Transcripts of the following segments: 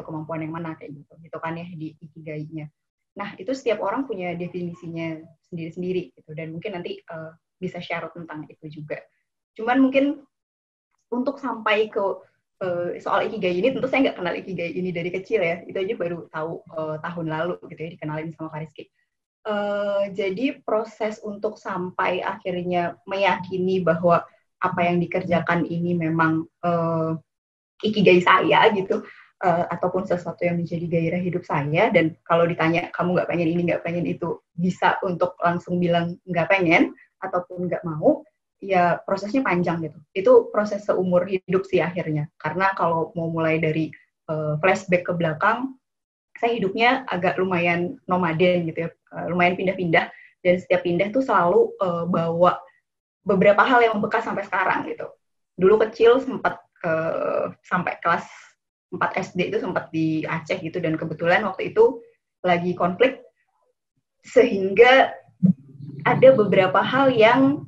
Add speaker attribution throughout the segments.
Speaker 1: kemampuan yang mana kayak gitu kan ya di Ikigai-nya. Nah, itu setiap orang punya definisinya sendiri-sendiri gitu, dan mungkin nanti bisa share tentang itu juga. Cuman mungkin untuk sampai ke soal Ikigai ini, tentu saya nggak kenal Ikigai ini dari kecil ya, itu aja baru tahu tahun lalu gitu ya, dikenalin sama Kak Rizky. Jadi proses untuk sampai akhirnya meyakini bahwa apa yang dikerjakan ini memang Ikigai saya gitu, ataupun sesuatu yang menjadi gairah hidup saya, dan kalau ditanya kamu nggak pengen ini, nggak pengen itu, bisa untuk langsung bilang nggak pengen ataupun nggak mau, ya prosesnya panjang gitu. Itu proses seumur hidup sih akhirnya, karena kalau mau mulai dari flashback ke belakang, saya hidupnya agak lumayan nomaden gitu ya, lumayan pindah-pindah, dan setiap pindah tuh selalu bawa beberapa hal yang membekas sampai sekarang gitu. Dulu kecil sempat sampai kelas 4 SD itu sempat di Aceh gitu, dan kebetulan waktu itu lagi konflik sehingga ada beberapa hal yang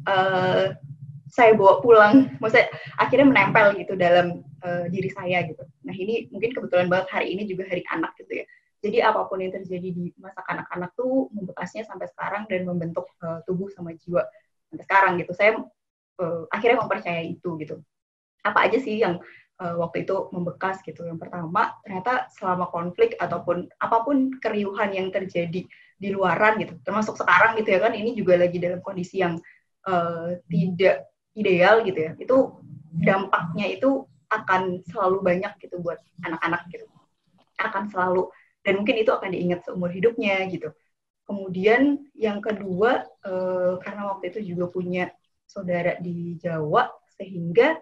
Speaker 1: saya bawa pulang, maksudnya akhirnya menempel gitu dalam diri saya gitu. Nah ini mungkin kebetulan banget hari ini juga hari anak gitu ya. Jadi apapun yang terjadi di masa kanak-kanak tuh membekasnya sampai sekarang dan membentuk tubuh sama jiwa sampai sekarang gitu. Saya akhirnya mempercayai itu gitu. Apa aja sih yang waktu itu membekas gitu. Yang pertama, ternyata selama konflik ataupun apapun keriuhan yang terjadi di luaran gitu, termasuk sekarang gitu ya kan, ini juga lagi dalam kondisi yang tidak ideal gitu ya, itu dampaknya itu akan selalu banyak gitu buat anak-anak gitu, akan selalu, dan mungkin itu akan diingat seumur hidupnya gitu. Kemudian yang kedua, karena waktu itu juga punya saudara di Jawa, sehingga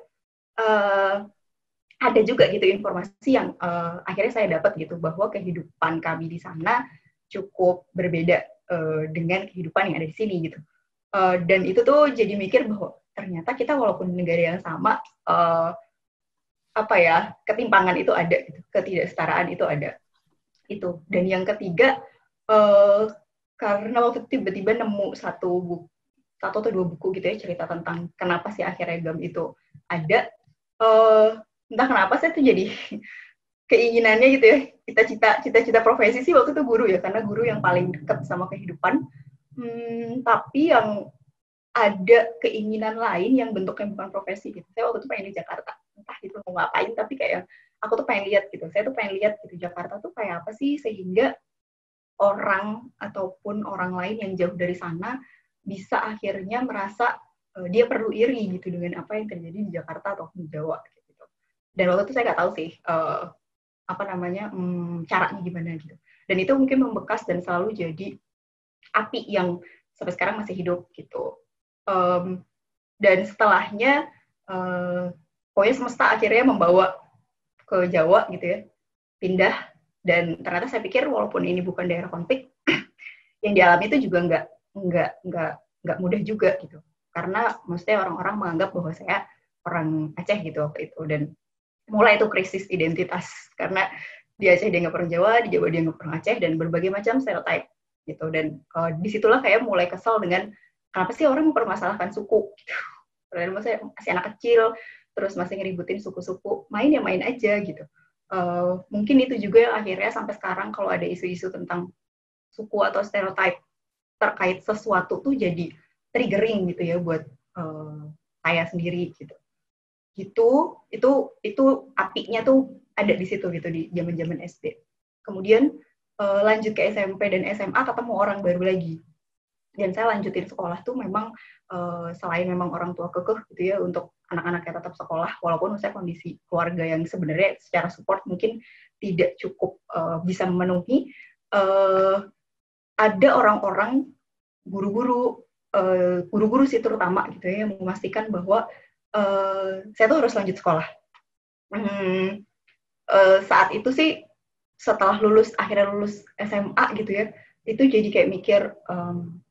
Speaker 1: ada juga gitu informasi yang akhirnya saya dapat gitu, bahwa kehidupan kami di sana cukup berbeda dengan kehidupan yang ada di sini gitu. Dan itu tuh jadi mikir bahwa ternyata kita walaupun di negara yang sama, ketimpangan itu ada gitu, ketidaksetaraan itu ada. Itu. Dan yang ketiga, karena waktu itu tiba-tiba nemu satu atau dua buku gitu ya, cerita tentang kenapa sih akhirnya GAM itu ada. Entah kenapa saya tuh jadi keinginannya gitu ya, cita-cita profesi sih waktu itu guru ya, karena guru yang paling dekat sama kehidupan. Tapi yang ada keinginan lain yang bentuknya bukan profesi gitu. Saya waktu itu pengen di Jakarta, entah gitu mau ngapain, tapi kayak aku tuh pengen lihat gitu. Saya tuh pengen lihat gitu Jakarta tuh kayak apa sih, sehingga orang ataupun orang lain yang jauh dari sana bisa akhirnya merasa dia perlu iri gitu dengan apa yang terjadi di Jakarta atau di Jawa gitu. Dan waktu itu saya nggak tahu sih caranya gimana gitu. Dan itu mungkin membekas dan selalu jadi api yang sampai sekarang masih hidup gitu. Dan setelahnya pokoknya semesta akhirnya membawa ke Jawa gitu ya, pindah, dan ternyata saya pikir walaupun ini bukan daerah konflik, yang dialami itu juga nggak mudah juga gitu, karena maksudnya orang-orang menganggap bahwa saya orang Aceh gitu waktu itu, dan mulai itu krisis identitas, karena di Aceh dia nggak orang Jawa, di Jawa dia nggak orang Aceh, dan berbagai macam stereotype gitu. Dan disitulah kayak mulai kesel dengan kenapa sih orang mempermasalahkan suku gitu. Padahal maksudnya masih anak kecil, terus masih ngeributin suku-suku, main ya main aja gitu. Mungkin itu juga yang akhirnya sampai sekarang kalau ada isu-isu tentang suku atau stereotype terkait sesuatu tuh jadi triggering gitu ya buat saya sendiri gitu. Itu apinya tuh ada di situ gitu di zaman-zaman SD. Kemudian lanjut ke SMP dan SMA ketemu orang baru lagi. Dan saya lanjutin sekolah tuh memang selain memang orang tua kekeh gitu ya untuk anak-anaknya tetap sekolah, walaupun saya kondisi keluarga yang sebenarnya secara support mungkin tidak cukup bisa memenuhi, ada orang-orang guru-guru sih terutama gitu ya, yang memastikan bahwa saya tuh harus lanjut sekolah. Saat itu sih setelah akhirnya lulus SMA gitu ya, itu jadi kayak mikir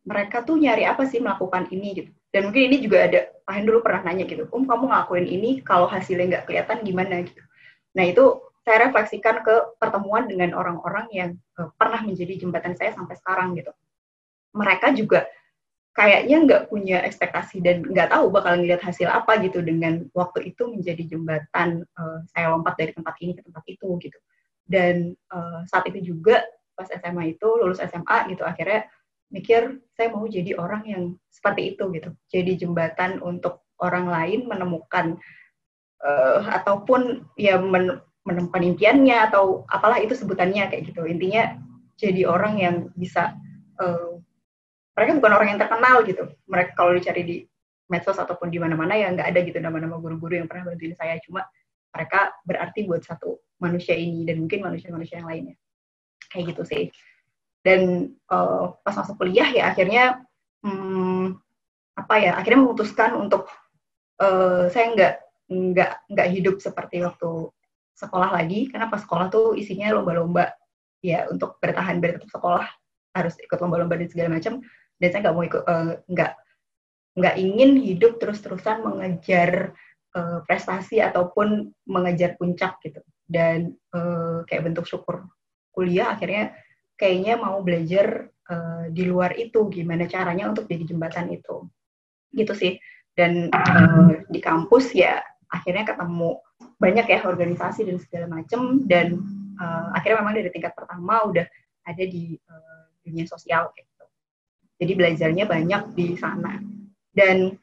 Speaker 1: mereka tuh nyari apa sih melakukan ini gitu. Dan mungkin ini juga ada, Pahen dulu pernah nanya gitu, kamu ngelakuin ini kalau hasilnya nggak kelihatan gimana gitu. Nah itu saya refleksikan ke pertemuan dengan orang-orang yang pernah menjadi jembatan saya sampai sekarang gitu. Mereka juga kayaknya nggak punya ekspektasi dan nggak tahu bakal ngeliat hasil apa gitu dengan waktu itu menjadi jembatan saya lompat dari tempat ini ke tempat itu gitu. Dan saat itu juga pas SMA itu, lulus SMA gitu, akhirnya mikir saya mau jadi orang yang seperti itu gitu. Jadi jembatan untuk orang lain menemukan ataupun ya menemukan impiannya atau apalah itu sebutannya kayak gitu. Intinya jadi orang yang bisa mereka bukan orang yang terkenal gitu. Mereka kalau dicari di medsos ataupun di mana-mana ya nggak ada gitu nama-nama guru-guru yang pernah bantuin saya. Cuma mereka berarti buat satu manusia ini dan mungkin manusia-manusia yang lainnya. Kayak gitu sih. Dan pas masuk kuliah ya akhirnya akhirnya memutuskan untuk saya nggak hidup seperti waktu sekolah lagi, karena pas sekolah tuh isinya lomba-lomba ya untuk bertahan tetap sekolah, harus ikut lomba-lomba dan segala macam, dan saya nggak mau ikut, nggak ingin hidup terus-terusan mengejar prestasi ataupun mengejar puncak gitu. Dan kayak bentuk syukur kuliah akhirnya kayaknya mau belajar di luar itu, gimana caranya untuk jadi jembatan itu gitu sih. Dan di kampus ya akhirnya ketemu banyak ya organisasi dan segala macam, dan akhirnya memang dari tingkat pertama udah ada di dunia sosial gitu. Jadi belajarnya banyak di sana. Dan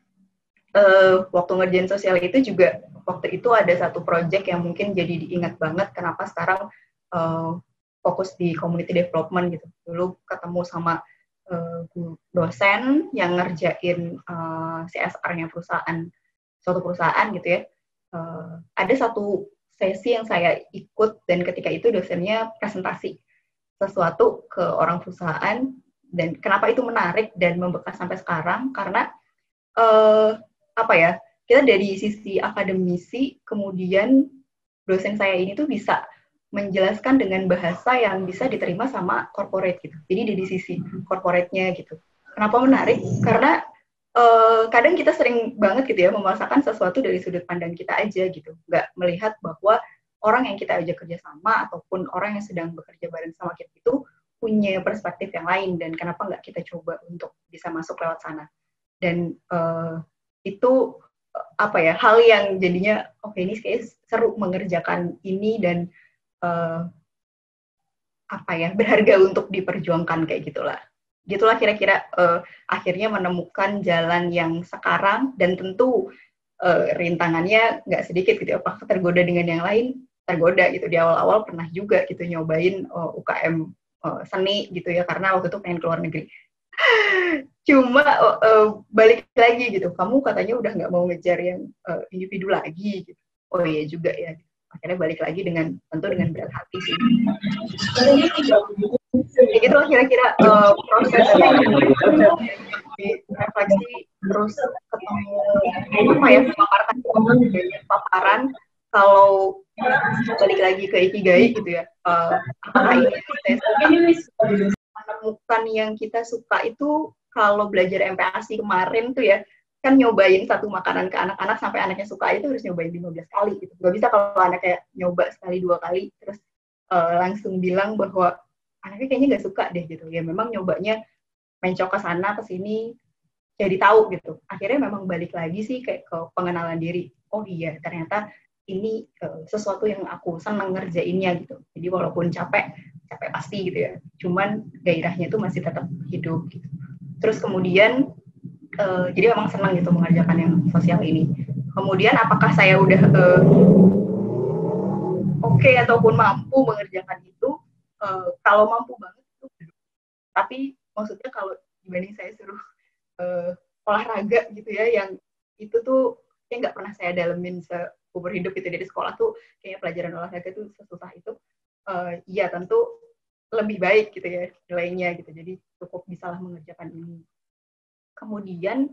Speaker 1: waktu ngerjain sosial itu juga waktu itu ada satu project yang mungkin jadi diingat banget kenapa sekarang fokus di community development gitu. Dulu ketemu sama dosen yang ngerjain CSR-nya suatu perusahaan gitu ya. Ada satu sesi yang saya ikut, dan ketika itu dosennya presentasi sesuatu ke orang perusahaan, dan kenapa itu menarik dan membekas sampai sekarang, karena kita dari sisi akademisi, kemudian dosen saya ini tuh bisa menjelaskan dengan bahasa yang bisa diterima sama corporate gitu. Jadi dari sisi corporate-nya gitu. Kenapa menarik? Karena kadang kita sering banget gitu ya memasakkan sesuatu dari sudut pandang kita aja gitu. Nggak melihat bahwa orang yang kita ajak kerjasama ataupun orang yang sedang bekerja bareng sama kita itu punya perspektif yang lain, dan kenapa nggak kita coba untuk bisa masuk lewat sana. Dan itu hal yang jadinya oke, ini kayak seru mengerjakan ini, dan berharga untuk diperjuangkan kayak gitulah kira-kira akhirnya menemukan jalan yang sekarang, dan tentu rintangannya nggak sedikit gitu. Apakah tergoda dengan yang lain? Tergoda gitu. Di awal-awal pernah juga gitu nyobain UKM seni gitu ya, karena waktu itu pengen keluar negeri. Cuma balik lagi gitu, kamu katanya udah nggak mau ngejar yang individu lagi gitu. Oh iya juga ya. Akhirnya balik lagi tentu dengan berat hati sih. Ya gitu lah kira-kira prosesnya, refleksi, terus ketemu paparan. Kalau balik lagi ke Ikigai gitu ya, apakah ini menemukan yang kita suka itu kalau belajar MPASI kemarin tuh ya, kan nyobain satu makanan ke anak-anak sampai anaknya suka itu harus nyobain 15 kali gitu. Gak bisa kalau anaknya nyoba sekali 2 kali terus langsung bilang bahwa anaknya kayaknya gak suka deh gitu. Ya memang nyobanya mencok ke sana ke sini jadi tahu gitu. Akhirnya memang balik lagi sih kayak ke pengenalan diri. Oh iya, ternyata ini sesuatu yang aku senang ngerjainnya gitu. Jadi walaupun capek pasti gitu ya. Cuman gairahnya tuh masih tetap hidup gitu. Terus kemudian jadi memang senang gitu mengerjakan yang sosial ini. Kemudian apakah saya udah oke ataupun mampu mengerjakan itu? Kalau mampu banget itu belum. Tapi maksudnya kalau dibanding saya suruh olahraga gitu ya, yang itu tuh kayak nggak pernah saya dalemin seumur hidup gitu. Dari sekolah tuh kayaknya pelajaran olahraga tuh sesusah itu. Ya tentu lebih baik gitu ya nilainya gitu. Jadi cukup bisalah mengerjakan ini. Kemudian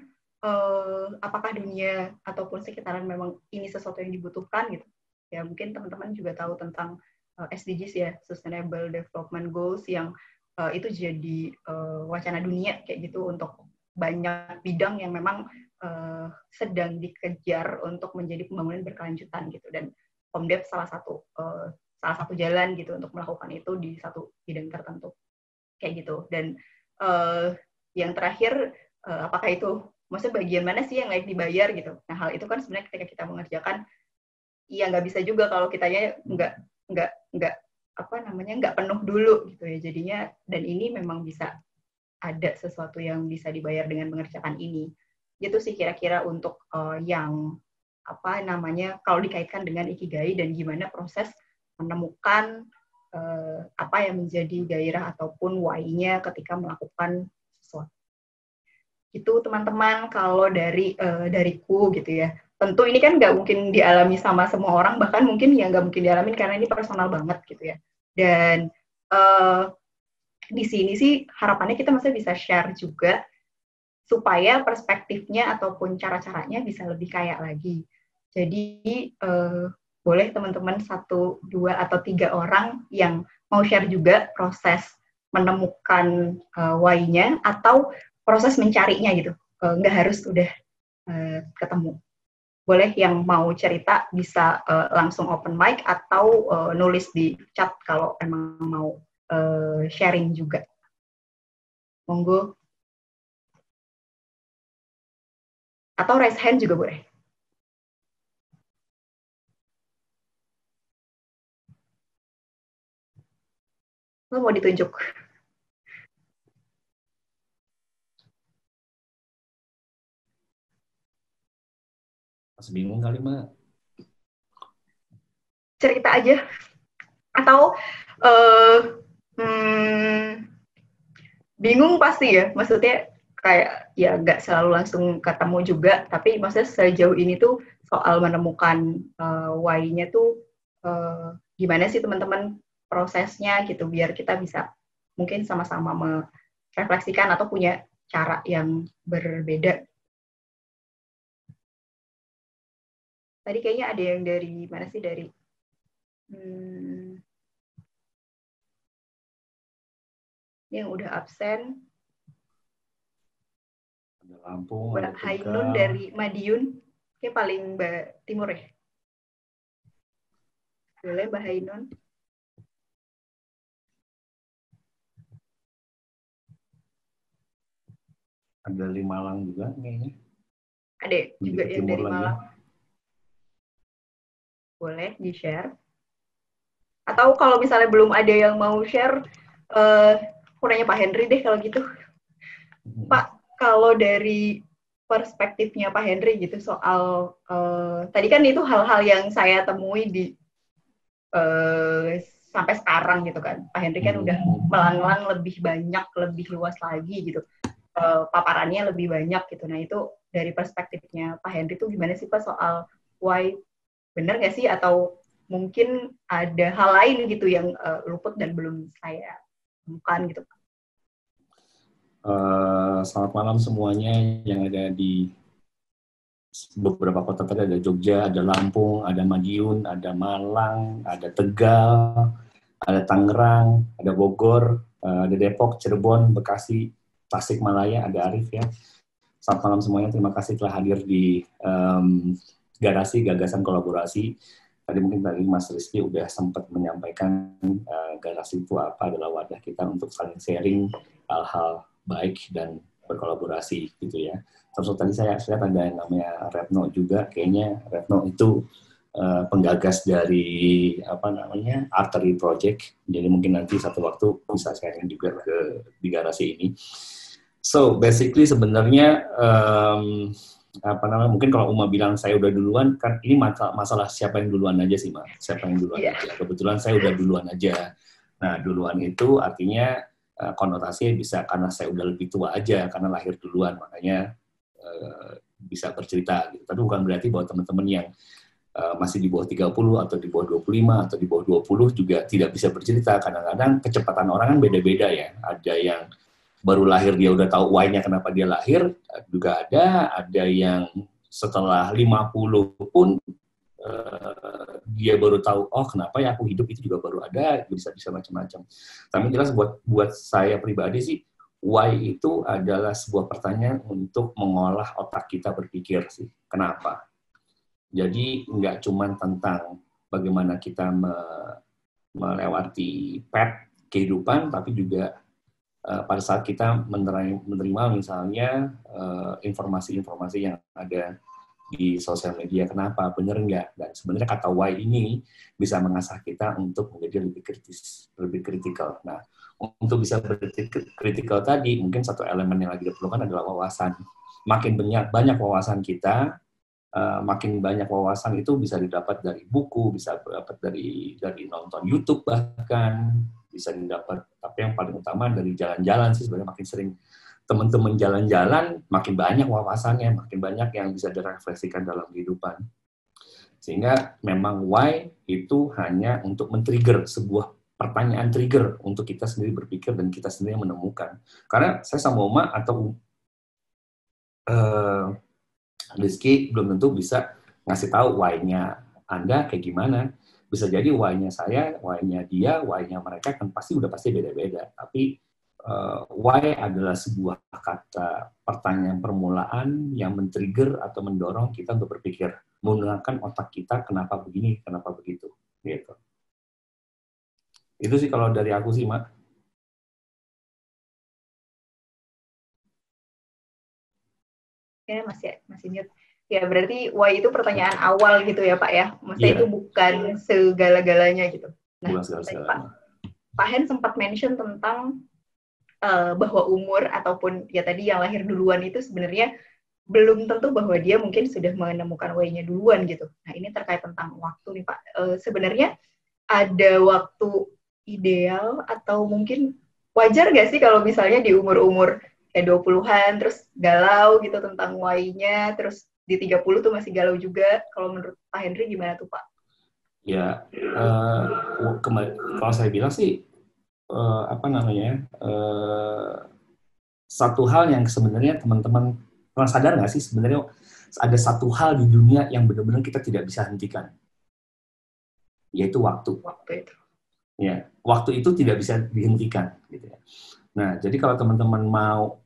Speaker 1: apakah dunia ataupun sekitaran memang ini sesuatu yang dibutuhkan gitu. Ya mungkin teman-teman juga tahu tentang SDGs ya, Sustainable Development Goals, yang itu jadi wacana dunia kayak gitu untuk banyak bidang yang memang sedang dikejar untuk menjadi pembangunan berkelanjutan gitu. Dan Pomdev salah satu jalan gitu untuk melakukan itu di satu bidang tertentu kayak gitu. Dan yang terakhir, apakah itu maksudnya bagian mana sih yang layak dibayar gitu. Nah hal itu kan sebenarnya ketika kita mengerjakan, iya nggak bisa juga kalau kitanya nggak nggak penuh dulu gitu ya jadinya, dan ini memang bisa ada sesuatu yang bisa dibayar dengan mengerjakan ini. Itu sih kira-kira untuk yang kalau dikaitkan dengan ikigai dan gimana proses menemukan apa yang menjadi gairah ataupun why-nya ketika melakukan sesuatu. Itu teman-teman kalau dariku gitu ya. Tentu ini kan nggak mungkin dialami sama semua orang, bahkan mungkin ya nggak mungkin dialamin karena ini personal banget gitu ya. Dan di sini sih harapannya kita masih bisa share juga supaya perspektifnya ataupun cara-caranya bisa lebih kaya lagi. Jadi boleh teman-teman 1, 2, atau 3 orang yang mau share juga proses menemukan why-nya atau proses mencarinya gitu. Nggak harus udah ketemu. Boleh yang mau cerita bisa langsung open mic atau nulis di chat kalau emang mau sharing juga. Monggo. Atau raise hand juga boleh. Lo mau ditunjuk?
Speaker 2: Masih bingung kali, Mbak.
Speaker 1: Cerita aja. Atau bingung pasti ya, maksudnya kayak ya nggak selalu langsung ketemu juga, tapi maksudnya sejauh ini tuh soal menemukan why-nya tuh gimana sih teman-teman prosesnya gitu, biar kita bisa mungkin sama-sama merefleksikan atau punya cara yang berbeda. Tadi kayaknya ada yang dari mana sih, dari yang udah absen.
Speaker 2: Ada Lampung,
Speaker 1: Mbak
Speaker 2: ada
Speaker 1: Hainun
Speaker 2: Tegal.
Speaker 1: dari Madiun, kayak paling timur ya. Boleh Mbak Hainun.
Speaker 2: Ada di Malang juga kayaknya.
Speaker 1: Ada juga yang dari
Speaker 2: lagi.
Speaker 1: Malang. Boleh di-share. Atau kalau misalnya belum ada yang mau share, aku nanya Pak Henry deh kalau gitu. Pak, kalau dari perspektifnya Pak Henry gitu soal tadi kan itu hal-hal yang saya temui di sampai sekarang gitu kan. Pak Henry kan udah melanglang lebih banyak, lebih luas lagi gitu. Paparannya lebih banyak gitu. Nah itu dari perspektifnya Pak Henry tuh gimana sih Pak soal why, benar nggak sih, atau mungkin ada hal lain gitu yang luput dan belum saya temukan gitu.
Speaker 2: Selamat malam semuanya yang ada di beberapa kota tadi, ada Jogja, ada Lampung, ada Madiun, ada Malang, ada Tegal, ada Tangerang, ada Bogor, ada Depok, Cirebon, Bekasi, Tasikmalaya, ada Arif ya. Selamat malam semuanya, terima kasih telah hadir di Garasi Gagasan Kolaborasi. Tadi mungkin Mas Rizky udah sempat menyampaikan Garasi itu apa, adalah wadah kita untuk saling sharing hal-hal baik dan berkolaborasi gitu ya. Terus tadi saya lihat ada yang namanya Retno juga, kayaknya Retno itu penggagas dari Artery Project. Jadi mungkin nanti satu waktu bisa sharing juga di Garasi ini. So basically sebenarnya mungkin kalau Uma bilang saya udah duluan, kan ini masalah siapa yang duluan aja sih, Mbak. Siapa yang duluan aja. Kebetulan saya udah duluan aja. Nah, duluan itu artinya konotasinya bisa karena saya udah lebih tua aja, karena lahir duluan, makanya bisa bercerita gitu. Tapi bukan berarti bahwa teman-teman yang masih di bawah 30 atau di bawah 25 atau di bawah 20 juga tidak bisa bercerita. Kadang-kadang kecepatan orang kan beda-beda ya. Ada yang baru lahir dia udah tahu why-nya kenapa dia lahir, juga ada yang setelah 50 pun dia baru tahu, oh kenapa ya aku hidup, itu juga baru ada, bisa macam-macam. Tapi jelas buat saya pribadi sih, why itu adalah sebuah pertanyaan untuk mengolah otak kita berpikir sih. Kenapa? Jadi nggak cuma tentang bagaimana kita melewati path kehidupan, tapi juga pada saat kita menerima misalnya informasi-informasi yang ada di sosial media. Kenapa? Bener nggak? Dan sebenarnya kata why ini bisa mengasah kita untuk menjadi lebih kritis, lebih kritikal. Nah, untuk bisa kritikal tadi, mungkin satu elemen yang lagi diperlukan adalah wawasan. Makin banyak wawasan kita, makin banyak wawasan itu bisa didapat dari buku, bisa didapat dari nonton YouTube bahkan, bisa didapat, tapi yang paling utama dari jalan-jalan sih sebenarnya. Makin sering teman-teman jalan-jalan, makin banyak wawasannya, makin banyak yang bisa direfleksikan dalam kehidupan. Sehingga memang why itu hanya untuk men-trigger sebuah pertanyaan trigger untuk kita sendiri berpikir dan kita sendiri menemukan. Karena saya sama Uma atau Rizky belum tentu bisa ngasih tahu why-nya Anda kayak gimana. Bisa jadi why-nya saya, why-nya dia, why-nya mereka kan pasti beda-beda. Tapi why adalah sebuah kata pertanyaan permulaan yang men-trigger atau mendorong kita untuk berpikir, menggunakan otak kita kenapa begini, kenapa begitu, gitu. Itu sih kalau dari aku sih, Mak.
Speaker 1: Ya, masih mute. Ya, berarti why itu pertanyaan awal gitu ya, Pak ya. Maksudnya itu bukan segala-galanya gitu. Nah, Pak Hen sempat mention tentang bahwa umur ataupun ya tadi yang lahir duluan itu sebenarnya belum tentu bahwa dia mungkin sudah menemukan why-nya duluan gitu. Nah, ini terkait tentang waktu nih, Pak. Sebenarnya ada waktu ideal atau mungkin wajar nggak sih kalau misalnya di umur-umur kayak 20-an terus galau gitu tentang why-nya, terus di 30 tuh masih galau juga. Kalau menurut Pak Henry gimana tuh, Pak?
Speaker 2: Ya, kalau saya bilang sih satu hal yang sebenarnya teman-teman pernah sadar nggak sih, sebenarnya ada satu hal di dunia yang benar-benar kita tidak bisa hentikan, yaitu waktu. Ya, waktu itu tidak bisa dihentikan, gitu ya. Nah, jadi kalau teman-teman mau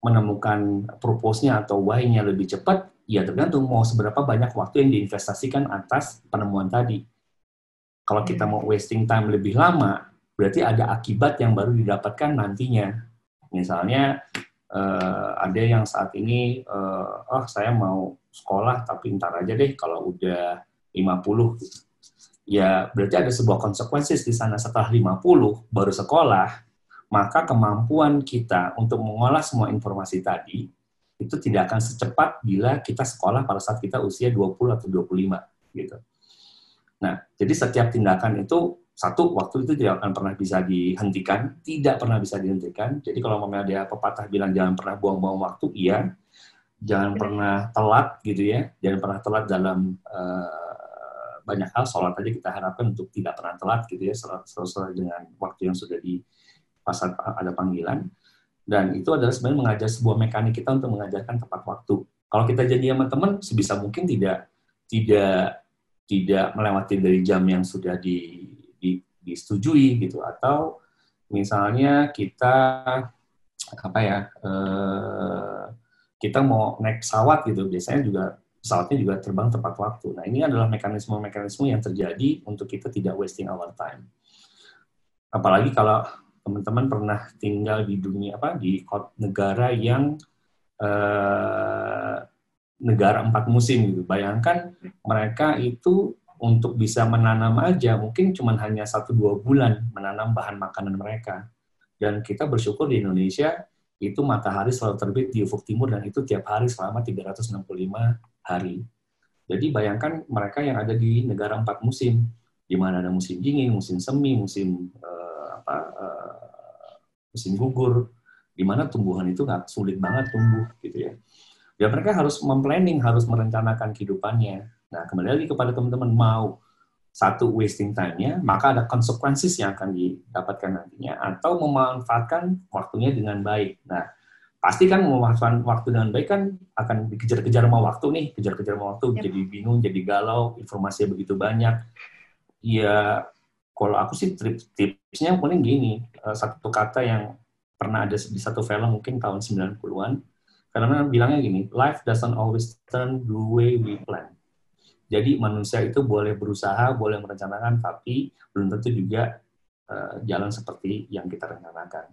Speaker 2: menemukan purpose-nya atau why-nya lebih cepat, ya tergantung mau seberapa banyak waktu yang diinvestasikan atas penemuan tadi. Kalau kita mau wasting time lebih lama, berarti ada akibat yang baru didapatkan nantinya. Misalnya, ada yang saat ini, saya mau sekolah, tapi ntar aja deh kalau udah 50. Ya, berarti ada sebuah konsekuensi di sana. Setelah 50, baru sekolah, maka kemampuan kita untuk mengolah semua informasi tadi, itu tidak akan secepat bila kita sekolah pada saat kita usia 20 atau 25. Gitu. Nah, jadi setiap tindakan itu, satu, waktu itu tidak akan pernah bisa dihentikan, tidak pernah bisa dihentikan. Jadi kalau ada pepatah bilang jangan pernah buang-buang waktu, iya. Jangan pernah telat gitu ya, jangan pernah telat dalam banyak hal. Sholat aja kita harapkan untuk tidak pernah telat gitu ya, sesuai dengan waktu yang sudah di pas ada panggilan. Dan itu adalah sebenarnya mengajar sebuah mekanik kita untuk mengajarkan tepat waktu. Kalau kita janji sama teman, sebisa mungkin tidak melewati dari jam yang sudah disetujui gitu. Atau misalnya kita kita mau naik pesawat gitu, biasanya juga pesawatnya juga terbang tepat waktu. Nah, ini adalah mekanisme yang terjadi untuk kita tidak wasting our time. Apalagi kalau teman-teman pernah tinggal di dunia di negara yang negara 4 musim gitu. Bayangkan mereka itu untuk bisa menanam aja mungkin cuma hanya 1-2 bulan menanam bahan makanan mereka. Dan kita bersyukur di Indonesia itu matahari selalu terbit di ufuk timur dan itu tiap hari selama 365 hari. Jadi bayangkan mereka yang ada di negara 4 musim, di mana ada musim dingin, musim semi, musim musim gugur, di mana tumbuhan itu nggak sulit banget tumbuh gitu ya. Ya mereka harus memplanning, harus merencanakan kehidupannya. Nah, kembali lagi kepada teman-teman, mau satu wasting time-nya, maka ada konsekuensi yang akan didapatkan nantinya, atau memanfaatkan waktunya dengan baik. Nah, pasti kan memanfaatkan waktu dengan baik kan akan dikejar-kejar sama waktu nih, kejar-kejar sama waktu, jadi bingung, jadi galau, informasinya begitu banyak. Ya, kalau aku sih tipsnya paling gini, satu kata yang pernah ada di satu film mungkin tahun 90-an, karena bilangnya gini, life doesn't always turn the way we plan. Jadi manusia itu boleh berusaha, boleh merencanakan, tapi belum tentu juga jalan seperti yang kita rencanakan.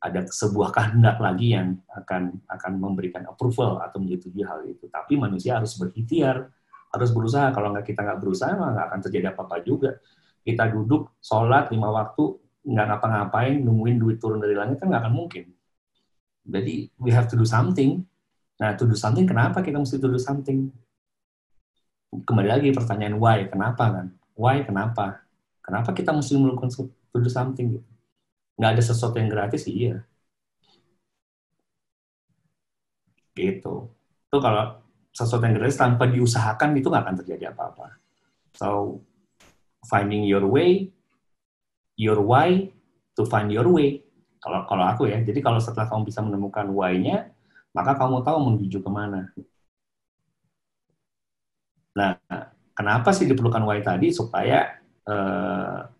Speaker 2: ada sebuah kehendak lagi yang akan memberikan approval atau menyetujui hal itu. Tapi manusia harus berikhtiar, harus berusaha. Kalau kita nggak berusaha, nggak akan terjadi apa-apa juga. Kita duduk, sholat 5 waktu, nggak ngapa-ngapain, nungguin duit turun dari langit, kan nggak akan mungkin. Jadi, we have to do something. Nah, to do something, kenapa kita mesti to do something? Kembali lagi pertanyaan why, kenapa kan? Why, kenapa? Kenapa kita mesti melakukan to do something? Nggak ada sesuatu yang gratis, iya. Gitu. Itu kalau sesuatu yang gratis tanpa diusahakan, itu nggak akan terjadi apa-apa. So, finding your way, your why, to find your way. Kalau aku ya, jadi kalau setelah kamu bisa menemukan why-nya, maka kamu tahu menuju kemana. Nah, kenapa sih diperlukan why tadi? Supaya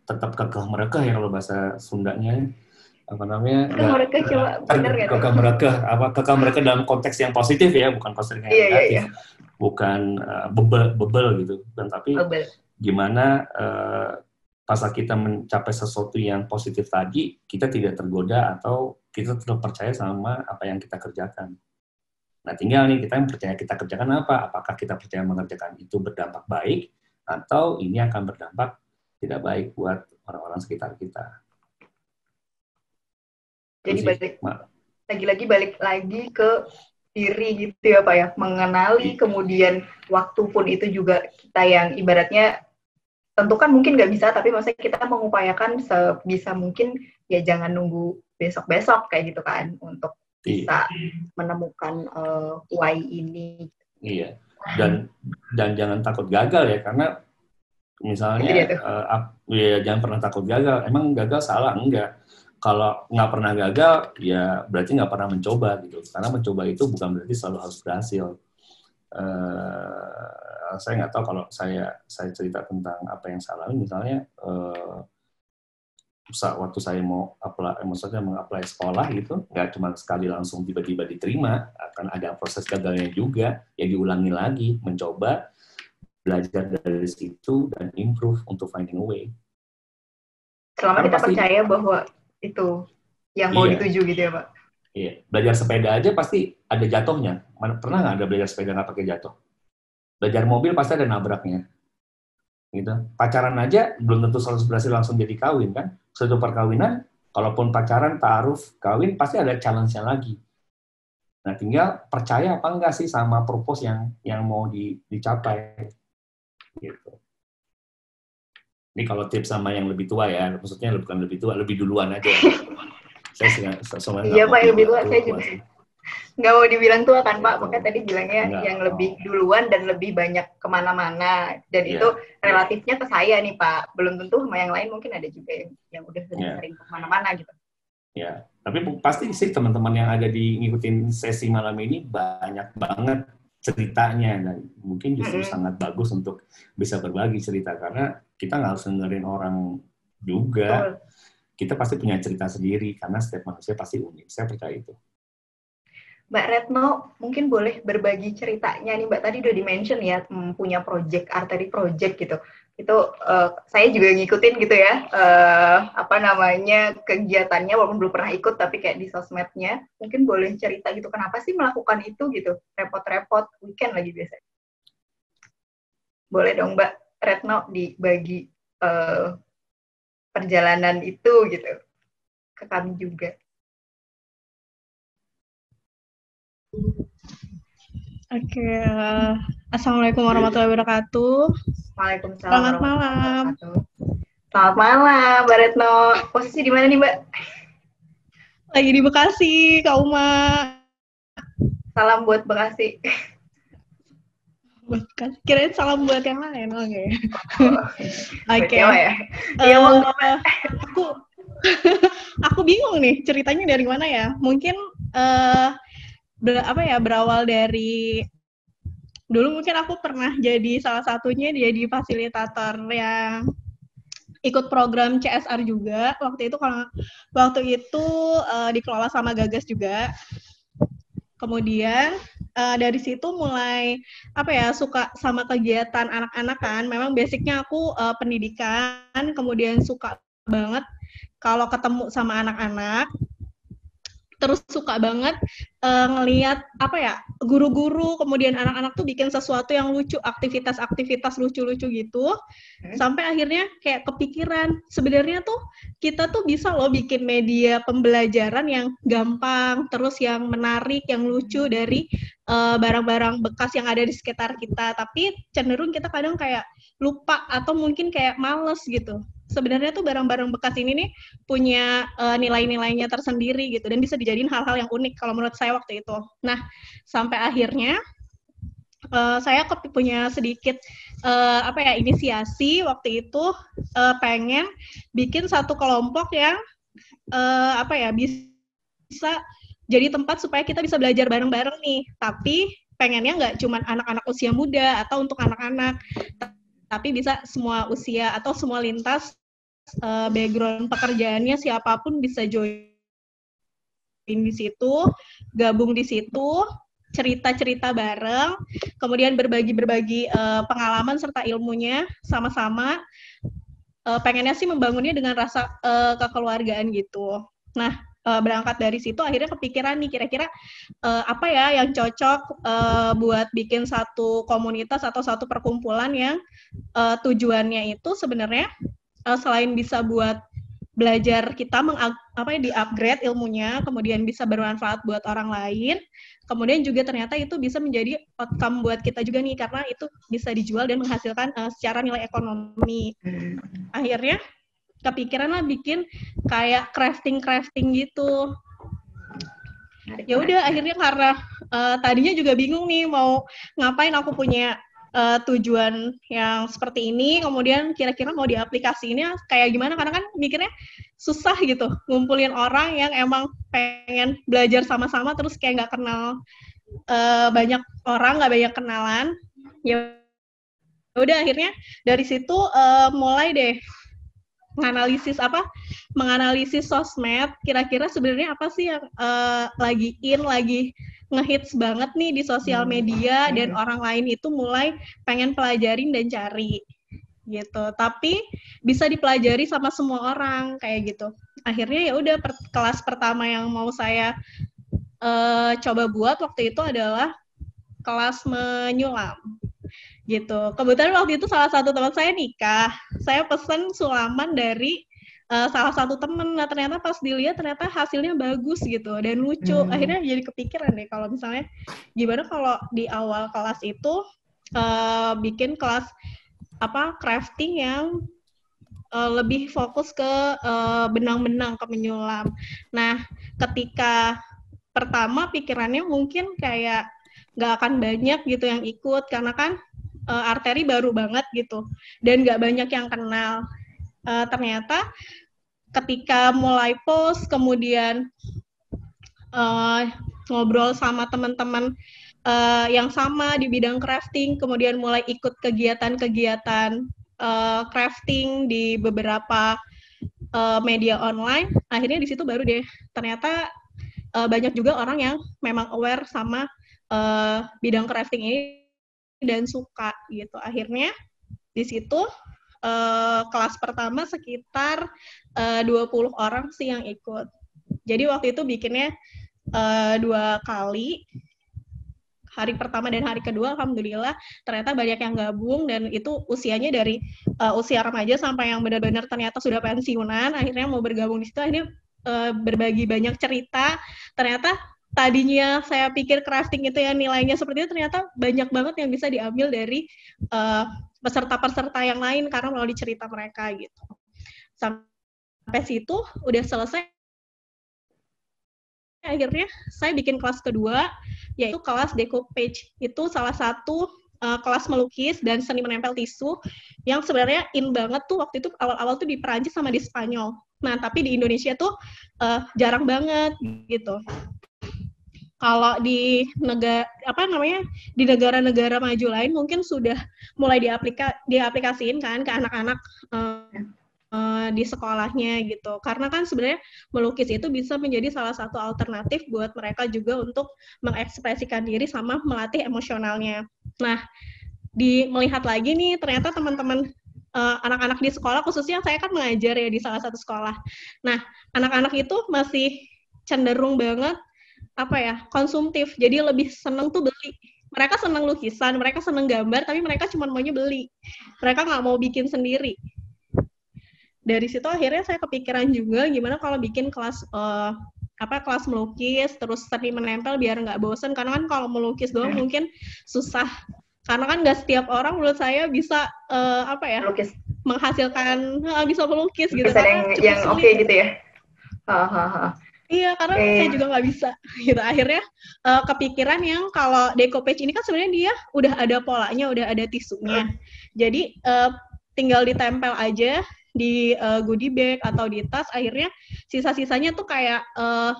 Speaker 2: tetap kekeh merekeh ya kalau bahasa Sundanya, apa namanya? Kekeh merekeh dalam konteks yang positif ya, bukan konteks yang negatif, bukan bebel gitu, dan tapi gimana pas kita mencapai sesuatu yang positif tadi, kita tidak tergoda atau kita tetap percaya sama apa yang kita kerjakan. Nah, tinggal nih kita yang percaya kita kerjakan apa? Apakah kita percaya mengerjakan itu berdampak baik atau ini akan berdampak tidak baik buat orang-orang sekitar kita.
Speaker 1: Jadi lagi-lagi balik lagi ke diri gitu ya Pak ya, mengenali, kemudian waktu pun itu juga kita yang ibaratnya tentukan mungkin nggak bisa, tapi maksudnya kita mengupayakan sebisa mungkin ya jangan nunggu besok-besok kayak gitu kan untuk bisa menemukan why ini.
Speaker 2: Iya. Dan jangan takut gagal ya, karena misalnya ya jangan pernah takut gagal. Emang gagal salah? Enggak. Kalau nggak pernah gagal, ya berarti nggak pernah mencoba gitu. Karena mencoba itu bukan berarti selalu harus berhasil. Saya nggak tahu kalau saya cerita tentang apa yang saya alami, misalnya waktu saya mau apply sekolah gitu, nggak cuma sekali langsung tiba-tiba diterima, akan ada proses gagalnya juga, ya diulangi lagi, mencoba, belajar dari situ, dan improve untuk finding a way.
Speaker 1: Selama kita percaya bahwa itu yang mau dituju gitu ya Pak?
Speaker 2: Iya, belajar sepeda aja pasti ada jatuhnya. Pernah nggak ada belajar sepeda nggak pakai jatuh? Belajar mobil pasti ada nabraknya. Gitu. Pacaran aja belum tentu selalu berhasil langsung jadi kawin kan. Suatu perkawinan, kalaupun pacaran, ta'aruf, kawin, pasti ada challenge-nya lagi. Nah, tinggal percaya apa enggak sih sama purpose yang mau dicapai. Gitu. Ini kalau tips sama yang lebih tua ya, maksudnya bukan lebih tua, lebih duluan aja. Saya
Speaker 1: iya Pak, lebih tua, saya juga nggak mau dibilang tua kan Pak, makanya tadi bilangnya yang lebih duluan dan lebih banyak kemana-mana, dan itu relatifnya ke saya nih Pak, belum tentu sama yang lain, mungkin ada juga yang udah sering kemana-mana gitu.
Speaker 2: Ya, tapi pasti sih teman-teman yang ada di ngikutin sesi malam ini banyak banget ceritanya, dan mungkin justru sangat bagus untuk bisa berbagi cerita, karena kita nggak harus dengerin orang juga. Kita pasti punya cerita sendiri, karena setiap manusia pasti unik, saya percaya itu.
Speaker 1: Mbak Retno, mungkin boleh berbagi ceritanya nih Mbak, tadi udah di-mention ya, punya project, arteri project gitu. Itu saya juga ngikutin gitu ya, kegiatannya, walaupun belum pernah ikut, tapi kayak di sosmednya. Mungkin boleh cerita gitu, kenapa sih melakukan itu gitu, repot-repot, weekend lagi biasanya. Boleh dong Mbak Retno dibagi perjalanan itu gitu, ke kami juga.
Speaker 3: Oke, Assalamualaikum warahmatullahi wabarakatuh.
Speaker 1: Waalaikumsalam.
Speaker 3: Selamat malam.
Speaker 1: Selamat malam, Mbak Retno. Posisi di mana nih, Mbak?
Speaker 3: Lagi di Bekasi, Kak Uma.
Speaker 1: Salam buat Bekasi.
Speaker 3: Buat Bekasi. Kirain salam buat yang lain, oke.
Speaker 1: Oke.
Speaker 3: Iya, aku bingung nih ceritanya dari mana ya. Mungkin berawal dari dulu mungkin aku pernah jadi salah satunya jadi fasilitator yang ikut program CSR juga. Waktu itu dikelola sama Gagas juga. Kemudian dari situ mulai suka sama kegiatan anak-anak kan. Memang basicnya aku pendidikan, kemudian suka banget kalau ketemu sama anak-anak. terus suka banget ngelihat apa ya, guru-guru kemudian anak-anak tuh bikin sesuatu yang lucu, aktivitas-aktivitas lucu-lucu gitu, sampai akhirnya kayak kepikiran sebenarnya tuh kita tuh bisa loh bikin media pembelajaran yang gampang, terus yang menarik, yang lucu dari barang-barang bekas yang ada di sekitar kita, tapi cenderung kita kadang kayak lupa atau mungkin kayak males gitu. Sebenarnya tuh barang-barang bekas ini nih punya nilai-nilainya tersendiri gitu dan bisa dijadiin hal-hal yang unik kalau menurut saya waktu itu. Nah, sampai akhirnya saya punya sedikit inisiasi waktu itu, pengen bikin satu kelompok yang bisa jadi tempat supaya kita bisa belajar bareng-bareng nih. Tapi pengennya nggak cuma anak-anak usia muda atau untuk anak-anak, tapi bisa semua usia atau semua lintas background pekerjaannya siapapun bisa join di situ, gabung di situ, cerita-cerita bareng, kemudian berbagi pengalaman serta ilmunya sama-sama. Pengennya sih membangunnya dengan rasa kekeluargaan gitu. Nah, berangkat dari situ akhirnya kepikiran nih kira-kira apa ya yang cocok buat bikin satu komunitas atau satu perkumpulan yang tujuannya itu sebenarnya selain bisa buat belajar kita di-upgrade ilmunya, kemudian bisa bermanfaat buat orang lain, kemudian juga ternyata itu bisa menjadi outcome buat kita juga nih, karena itu bisa dijual dan menghasilkan secara nilai ekonomi. Akhirnya kepikiran lah bikin kayak crafting gitu. Ya udah akhirnya karena tadinya juga bingung nih mau ngapain, aku punya tujuan yang seperti ini, kemudian kira-kira mau diaplikasiinnya kayak gimana, karena kan mikirnya susah gitu ngumpulin orang yang emang pengen belajar sama-sama terus kayak nggak kenal banyak orang, nggak banyak kenalan. Ya udah akhirnya dari situ mulai deh menganalisis sosmed, kira-kira sebenarnya apa sih yang lagi ngehits banget nih di sosial media dan orang lain itu mulai pengen pelajarin dan cari gitu, tapi bisa dipelajari sama semua orang kayak gitu. Akhirnya ya udah kelas pertama yang mau saya coba buat waktu itu adalah kelas menyulam gitu. Kebetulan waktu itu salah satu teman saya nikah, saya pesen sulaman dari salah satu temen. Nah ternyata pas dilihat ternyata hasilnya bagus gitu dan lucu. Akhirnya jadi kepikiran deh kalau misalnya gimana kalau di awal kelas itu bikin kelas crafting yang lebih fokus ke benang-benang, ke menyulam. Nah ketika pertama pikirannya mungkin kayak nggak akan banyak gitu yang ikut, karena kan arteri baru banget gitu dan nggak banyak yang kenal. Ternyata ketika mulai post, kemudian ngobrol sama teman-teman yang sama di bidang crafting, kemudian mulai ikut kegiatan-kegiatan crafting di beberapa media online, akhirnya di situ baru deh ternyata banyak juga orang yang memang aware sama bidang crafting ini dan suka gitu. Akhirnya di situ kelas pertama sekitar 20 orang sih yang ikut. Jadi waktu itu bikinnya 2 kali. Hari pertama dan hari kedua alhamdulillah ternyata banyak yang gabung dan itu usianya dari usia remaja sampai yang benar-benar ternyata sudah pensiunan, akhirnya mau bergabung di situ. Akhirnya berbagi banyak cerita. Ternyata tadinya saya pikir crafting itu yang nilainya seperti itu, ternyata banyak banget yang bisa diambil dari peserta-peserta yang lain karena melalui cerita mereka gitu. Sampai situ udah selesai. Akhirnya saya bikin kelas kedua, yaitu kelas decoupage. Itu salah satu kelas melukis dan seni menempel tisu yang sebenarnya in banget tuh waktu itu awal-awal tuh di Perancis sama di Spanyol. Nah, tapi di Indonesia tuh jarang banget gitu. Kalau di negara-negara maju lain mungkin sudah mulai diaplikasiin kan ke anak-anak di sekolahnya gitu. Karena kan sebenarnya melukis itu bisa menjadi salah satu alternatif buat mereka juga untuk mengekspresikan diri sama melatih emosionalnya. Nah, melihat lagi nih ternyata teman-teman anak-anak di sekolah, khususnya saya kan mengajar ya di salah satu sekolah. Nah, anak-anak itu masih cenderung banget konsumtif. Jadi lebih seneng tuh beli. Mereka seneng lukisan, mereka seneng gambar, tapi mereka cuma maunya beli. Mereka nggak mau bikin sendiri. Dari situ akhirnya saya kepikiran juga gimana kalau bikin kelas kelas melukis, terus seni menempel biar nggak bosen. Karena kan kalau melukis doang mungkin susah. Karena kan nggak setiap orang menurut saya bisa
Speaker 1: melukis,
Speaker 3: menghasilkan bisa melukis gitu.
Speaker 1: Karena yang oke gitu ya.
Speaker 3: Iya, karena saya juga nggak bisa. Gitu. Akhirnya kepikiran yang kalau decoupage ini kan sebenarnya dia udah ada polanya, udah ada tisunya. Jadi tinggal ditempel aja di goodie bag atau di tas. Akhirnya sisa-sisanya tuh kayak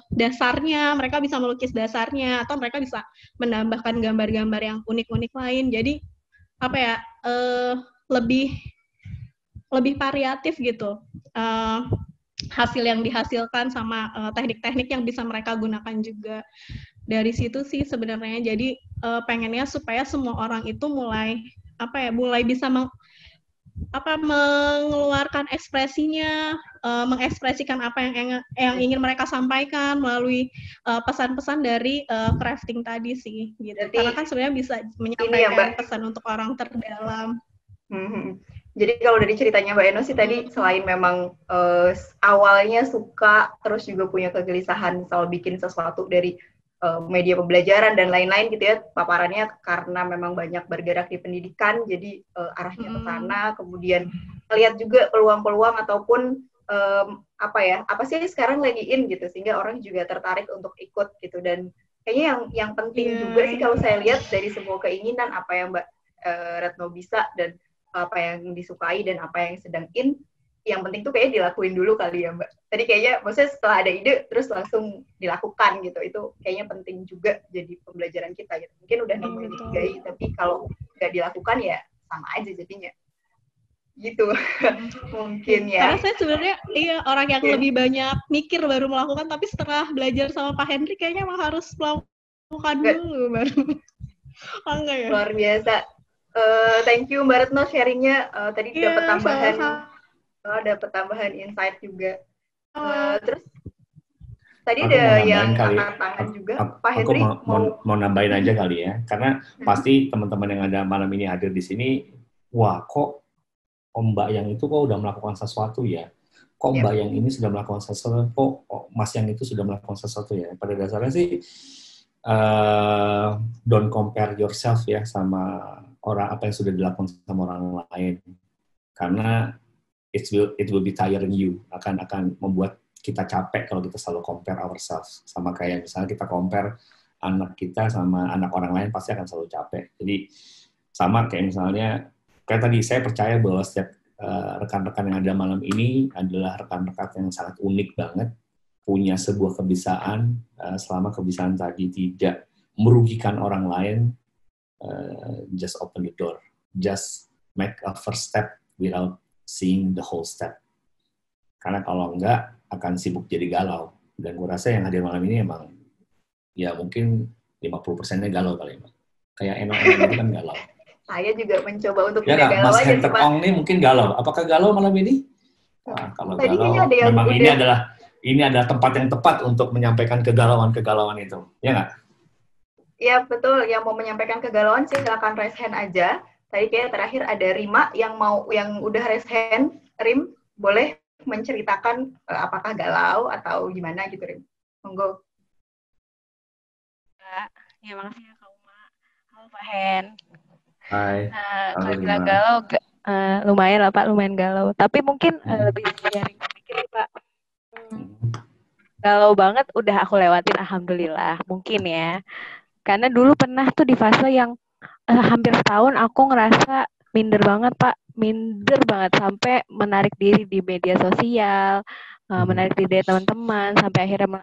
Speaker 3: dasarnya, mereka bisa melukis dasarnya atau mereka bisa menambahkan gambar-gambar yang unik-unik lain. Jadi lebih variatif gitu. Hasil yang dihasilkan sama teknik-teknik yang bisa mereka gunakan juga. Dari situ sih sebenarnya jadi pengennya supaya semua orang itu mulai bisa mengeluarkan ekspresinya, mengekspresikan apa yang ingin mereka sampaikan melalui pesan-pesan dari crafting tadi sih gitu. Jadi, karena kan sebenarnya bisa menyampaikan pesan untuk orang terdalam.
Speaker 1: Jadi kalau dari ceritanya Mbak Eno sih tadi selain memang awalnya suka, terus juga punya kegelisahan soal bikin sesuatu dari media pembelajaran dan lain-lain gitu ya, paparannya karena memang banyak bergerak di pendidikan, jadi arahnya ke sana. Kemudian lihat juga peluang-peluang ataupun apa sih sekarang lagi in gitu, sehingga orang juga tertarik untuk ikut gitu. Dan kayaknya yang penting juga sih kalau saya lihat dari semua keinginan apa yang Mbak Retno bisa dan apa yang disukai dan apa yang sedang in, yang penting tuh kayaknya dilakuin dulu kali ya Mbak. Tadi kayaknya maksudnya setelah ada ide terus langsung dilakukan gitu, itu kayaknya penting juga jadi pembelajaran kita gitu. Mungkin udah nemuin ikigai, tapi kalau nggak dilakukan ya sama aja jadinya gitu. Mungkin ya.
Speaker 3: Karena saya sebenarnya orang yang lebih banyak mikir baru melakukan, tapi setelah belajar sama Pak Henry kayaknya emang harus melakukan dulu baru. Enggak ya?
Speaker 1: Luar biasa. Thank you Mbak Retno sharingnya, tadi dapat tambahan insight juga. Terus tadi
Speaker 2: aku
Speaker 1: ada
Speaker 2: yang
Speaker 1: angkat tangan juga. Pak Henry
Speaker 2: mau nambahin aja kali ya, karena pasti teman-teman yang ada malam ini hadir di sini, wah kok Mbak yang itu kok udah melakukan sesuatu ya, kok Mbak yang ini sudah melakukan sesuatu, kok Mas yang itu sudah melakukan sesuatu ya. Pada dasarnya sih don't compare yourself ya sama orang, apa yang sudah dilakukan sama orang lain, karena it will be tiring you, akan membuat kita capek kalau kita selalu compare ourselves. Sama kayak misalnya kita compare anak kita sama anak orang lain, pasti akan selalu capek. Jadi sama kayak misalnya kayak tadi, saya percaya bahwa setiap rekan-rekan yang ada malam ini adalah rekan-rekan yang sangat unik banget, punya sebuah kebiasaan, selama kebiasaan tadi tidak merugikan orang lain, just open the door, just make a first step without seeing the whole step. Karena kalau enggak akan sibuk jadi galau. Dan gue rasa yang hadir malam ini emang ya mungkin 50%-nya galau kali ya. Kayak enak-enak itu kan galau.
Speaker 1: Saya juga mencoba untuk
Speaker 2: ya
Speaker 1: tidak galau
Speaker 2: Mas
Speaker 1: aja
Speaker 2: Henter Ong nih mungkin galau. Apakah galau malam ini? Nah, kalau
Speaker 1: tadi
Speaker 2: galau, memang ini adalah tempat yang tepat untuk menyampaikan kegalauan itu. Ya nggak?
Speaker 1: Iya, betul. Yang mau menyampaikan kegalauan silakan raise hand aja. Tadi kayak terakhir ada Rima yang udah raise hand. Rim, boleh menceritakan apakah galau atau gimana gitu, Rim? Monggo.
Speaker 4: Ya, makasih ya Kak Uma. Halo Pak Hen.
Speaker 2: Hai.
Speaker 4: Kalau bilang galau, lumayan lah Pak, lumayan galau. Tapi mungkin lebih sharing sedikit nih Pak. Galau banget udah aku lewatin, alhamdulillah. Mungkin ya. Karena dulu pernah tuh di fase yang hampir setahun aku ngerasa minder banget Pak. Minder banget sampai menarik diri di media sosial, menarik diri dari teman-teman, sampai akhirnya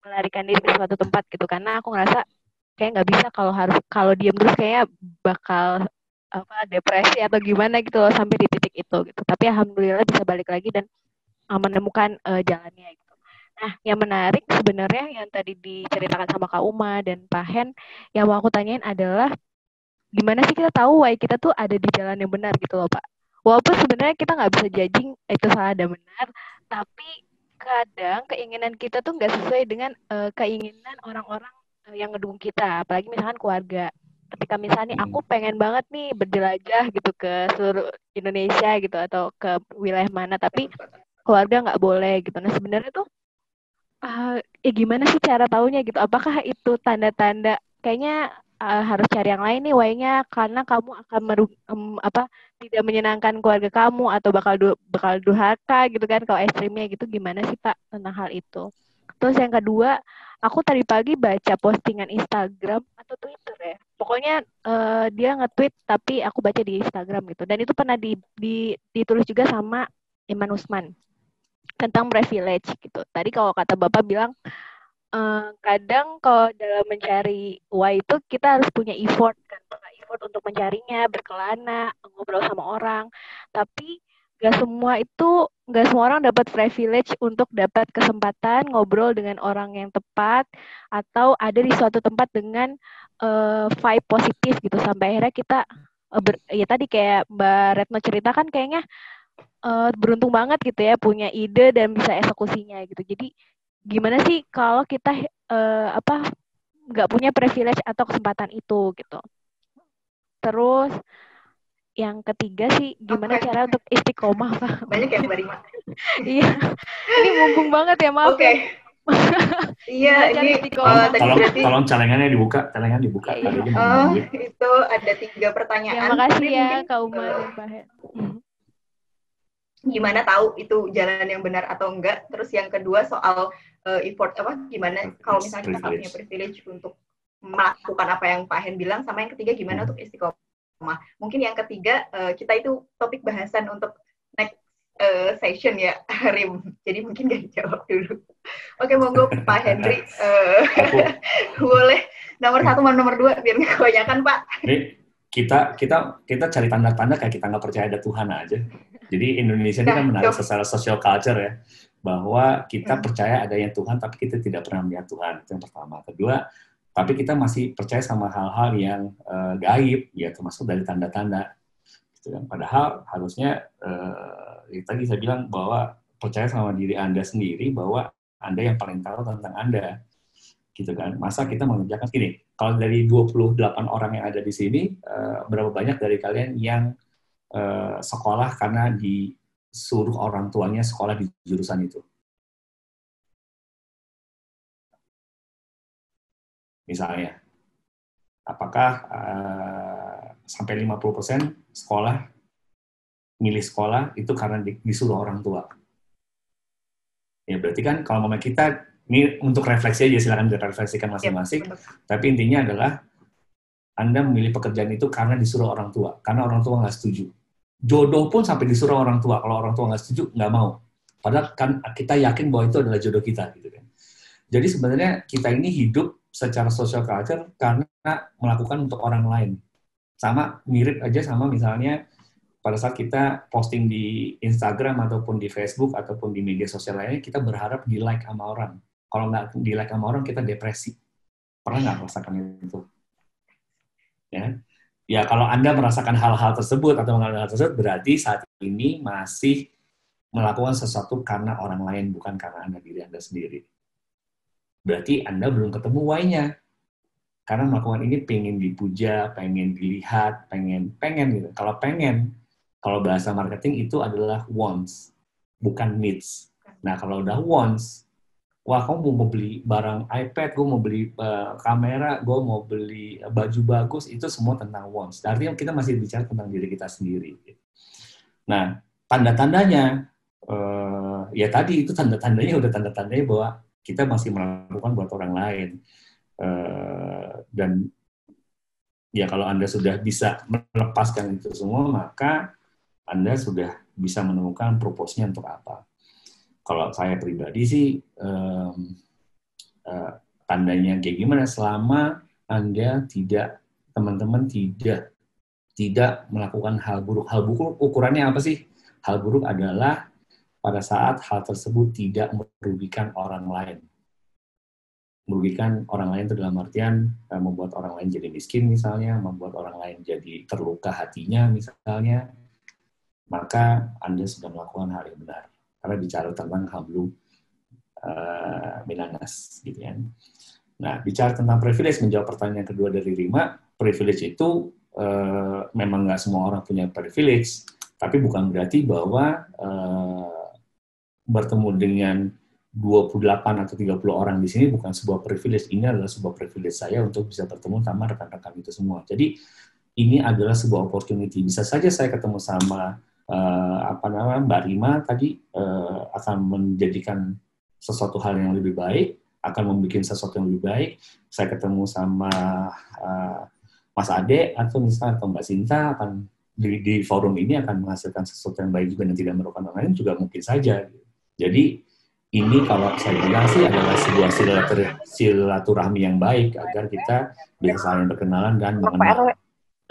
Speaker 4: melarikan diri ke suatu tempat gitu. Karena aku ngerasa kayak nggak bisa kalau diem terus kayaknya bakal depresi atau gimana gitu loh, sampai di titik itu gitu. Tapi alhamdulillah bisa balik lagi dan menemukan jalannya gitu. Nah, yang menarik sebenarnya yang tadi diceritakan sama Kak Uma dan Pak Hen, yang mau aku tanyain adalah gimana sih kita tahu why kita tuh ada di jalan yang benar gitu loh Pak. Walaupun sebenarnya kita nggak bisa judging itu salah dan benar, tapi kadang keinginan kita tuh nggak sesuai dengan keinginan orang-orang yang ngedukung kita, apalagi misalkan keluarga. Ketika misalnya aku pengen banget nih berjelajah gitu ke seluruh Indonesia gitu atau ke wilayah mana, tapi keluarga nggak boleh gitu. Nah sebenarnya tuh gimana sih cara taunya gitu? Apakah itu tanda-tanda kayaknya harus cari yang lain nih why-nya karena kamu akan tidak menyenangkan keluarga kamu atau bakal durhaka gitu kan kalau ekstrimnya gitu, gimana sih Pak tentang hal itu? Terus yang kedua, aku tadi pagi baca postingan Instagram atau Twitter ya. Pokoknya dia nge-tweet tapi aku baca di Instagram gitu. Dan itu pernah ditulis juga sama Iman Usman tentang privilege gitu. Tadi kalau kata Bapak bilang kadang kalau dalam mencari why itu kita harus punya effort kan, effort untuk mencarinya, berkelana, ngobrol sama orang. Tapi nggak semua orang dapat privilege untuk dapat kesempatan ngobrol dengan orang yang tepat atau ada di suatu tempat dengan vibe positif gitu sampai akhirnya kita ya tadi kayak Mbak Retno ceritakan kayaknya beruntung banget gitu ya punya ide dan bisa eksekusinya gitu. Jadi gimana sih kalau kita nggak punya privilege atau kesempatan itu gitu. Terus yang ketiga sih gimana cara untuk istiqomah Pak?
Speaker 1: Banyak ya Mbak Rima.
Speaker 4: Iya, ini mumpung banget ya, maaf ya.
Speaker 1: Iya, ini
Speaker 2: tolong celengannya dibuka,
Speaker 1: itu ada 3 pertanyaan.
Speaker 4: Ya, makasih ya Kak Uma dan Pak He.
Speaker 1: Gimana tahu itu jalan yang benar atau enggak? Terus yang kedua soal effort gimana kalau misalnya kita punya privilege untuk melakukan apa yang Pak Hen bilang, sama yang ketiga gimana untuk istiqomah. Mungkin yang ketiga kita itu topik bahasan untuk next session ya, Rim. Jadi mungkin gak dijawab dulu. Oke, monggo Pak Hendri. Boleh nomor 1 sama nomor 2 biar nggak kebanyakan Pak.
Speaker 2: Kita cari tanda-tanda kayak kita nggak percaya ada Tuhan aja. Jadi Indonesia ini kan menarik secara social culture ya, bahwa kita percaya adanya Tuhan tapi kita tidak pernah melihat Tuhan. Itu yang pertama. Kedua, tapi kita masih percaya sama hal-hal yang gaib, ya termasuk dari tanda-tanda. Gitu kan. Padahal harusnya tadi saya bilang bahwa percaya sama diri Anda sendiri bahwa Anda yang paling tahu tentang Anda. Gitu kan. Masa kita mengerjakan gini, kalau dari 28 orang yang ada di sini, berapa banyak dari kalian yang sekolah karena disuruh orang tuanya sekolah di jurusan itu? Misalnya, apakah sampai 50% milih sekolah itu karena disuruh orang tua? Ya berarti kan kalau memang kita, ini untuk refleksi aja, silakan direfleksikan masing-masing, tapi intinya adalah Anda memilih pekerjaan itu karena disuruh orang tua, karena orang tua nggak setuju. Jodoh pun sampai disuruh orang tua, kalau orang tua nggak setuju, nggak mau. Padahal kan kita yakin bahwa itu adalah jodoh kita. Gitu kan. Jadi sebenarnya kita ini hidup secara social culture karena melakukan untuk orang lain. Sama, mirip aja sama misalnya pada saat kita posting di Instagram ataupun di Facebook ataupun di media sosial lainnya, kita berharap di-like sama orang. Kalau nggak di-like sama orang, kita depresi. Pernah nggak merasakan itu? Ya, kalau Anda merasakan hal-hal tersebut atau mengalami hal tersebut, berarti saat ini masih melakukan sesuatu karena orang lain, bukan karena diri Anda sendiri. Berarti Anda belum ketemu why-nya. Karena melakukan ini pengen dipuja, pengen dilihat, pengen gitu. Kalau bahasa marketing itu adalah wants, bukan needs. Nah, kalau udah wants, wah, kamu mau beli barang iPad, gue mau beli kamera, gue mau beli baju bagus, itu semua tentang wants. Artinya kita masih bicara tentang diri kita sendiri. Nah, tanda-tandanya, ya tadi itu tanda-tandanya udah tanda-tandanya bahwa kita masih melakukan buat orang lain. Dan ya kalau Anda sudah bisa melepaskan itu semua, maka Anda sudah bisa menemukan purpose-nya untuk apa. Kalau saya pribadi sih, tandanya kayak gimana? Selama Anda teman-teman tidak melakukan hal buruk. Hal buruk ukurannya apa sih? Hal buruk adalah pada saat hal tersebut tidak merugikan orang lain. Merugikan orang lain itu dalam artian membuat orang lain jadi miskin misalnya, membuat orang lain jadi terluka hatinya misalnya, maka Anda sudah melakukan hal yang benar. Karena bicara tentang hablu Milanas gitu kan. Nah, bicara tentang privilege, menjawab pertanyaan kedua dari Rima, privilege itu memang nggak semua orang punya privilege, tapi bukan berarti bahwa bertemu dengan 28 atau 30 orang di sini bukan sebuah privilege. Ini adalah sebuah privilege saya untuk bisa bertemu sama rekan-rekan itu semua. Jadi ini adalah sebuah opportunity. Bisa saja saya ketemu sama Mbak Rima tadi akan menjadikan sesuatu hal yang lebih baik, akan membuat sesuatu yang lebih baik. Saya ketemu sama Mas Ade atau misalnya atau Mbak Sinta akan di forum ini akan menghasilkan sesuatu yang baik juga dan tidak merugikan orang lain juga mungkin saja. Jadi ini kalau saya bilang sih adalah sebuah silaturahmi yang baik agar kita bisa saling berkenalan dan mengenal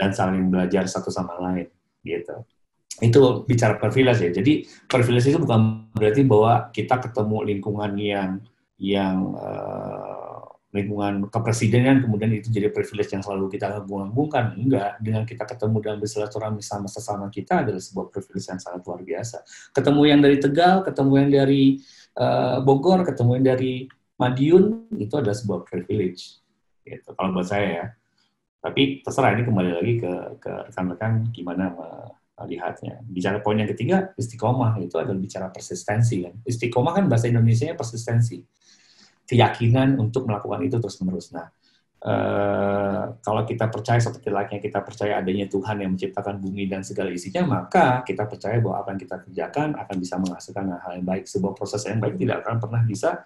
Speaker 2: dan saling belajar satu sama lain gitu. Itu bicara privilege ya. Jadi privilege itu bukan berarti bahwa kita ketemu lingkungan yang lingkungan kepresidenan kemudian itu jadi privilege yang selalu kita agung-agungkan. Enggak, dengan kita ketemu dan bersilaturahmi sama sesama kita adalah sebuah privilege yang sangat luar biasa. Ketemu yang dari Tegal, ketemu yang dari Bogor, ketemu yang dari Madiun, itu adalah sebuah privilege. Gitu, kalau buat saya ya. Tapi terserah, ini kembali lagi ke rekan-rekan gimana melihatnya. Bicara poin yang ketiga, istiqomah, itu adalah bicara persistensi. Kan? Istiqomah kan bahasa Indonesianya persistensi. Keyakinan untuk melakukan itu terus-menerus. Nah, kalau kita percaya seperti layaknya kita percaya adanya Tuhan yang menciptakan bumi dan segala isinya, maka kita percaya bahwa apa yang kita kerjakan akan bisa menghasilkan hal yang baik. Sebuah proses yang baik tidak akan pernah bisa,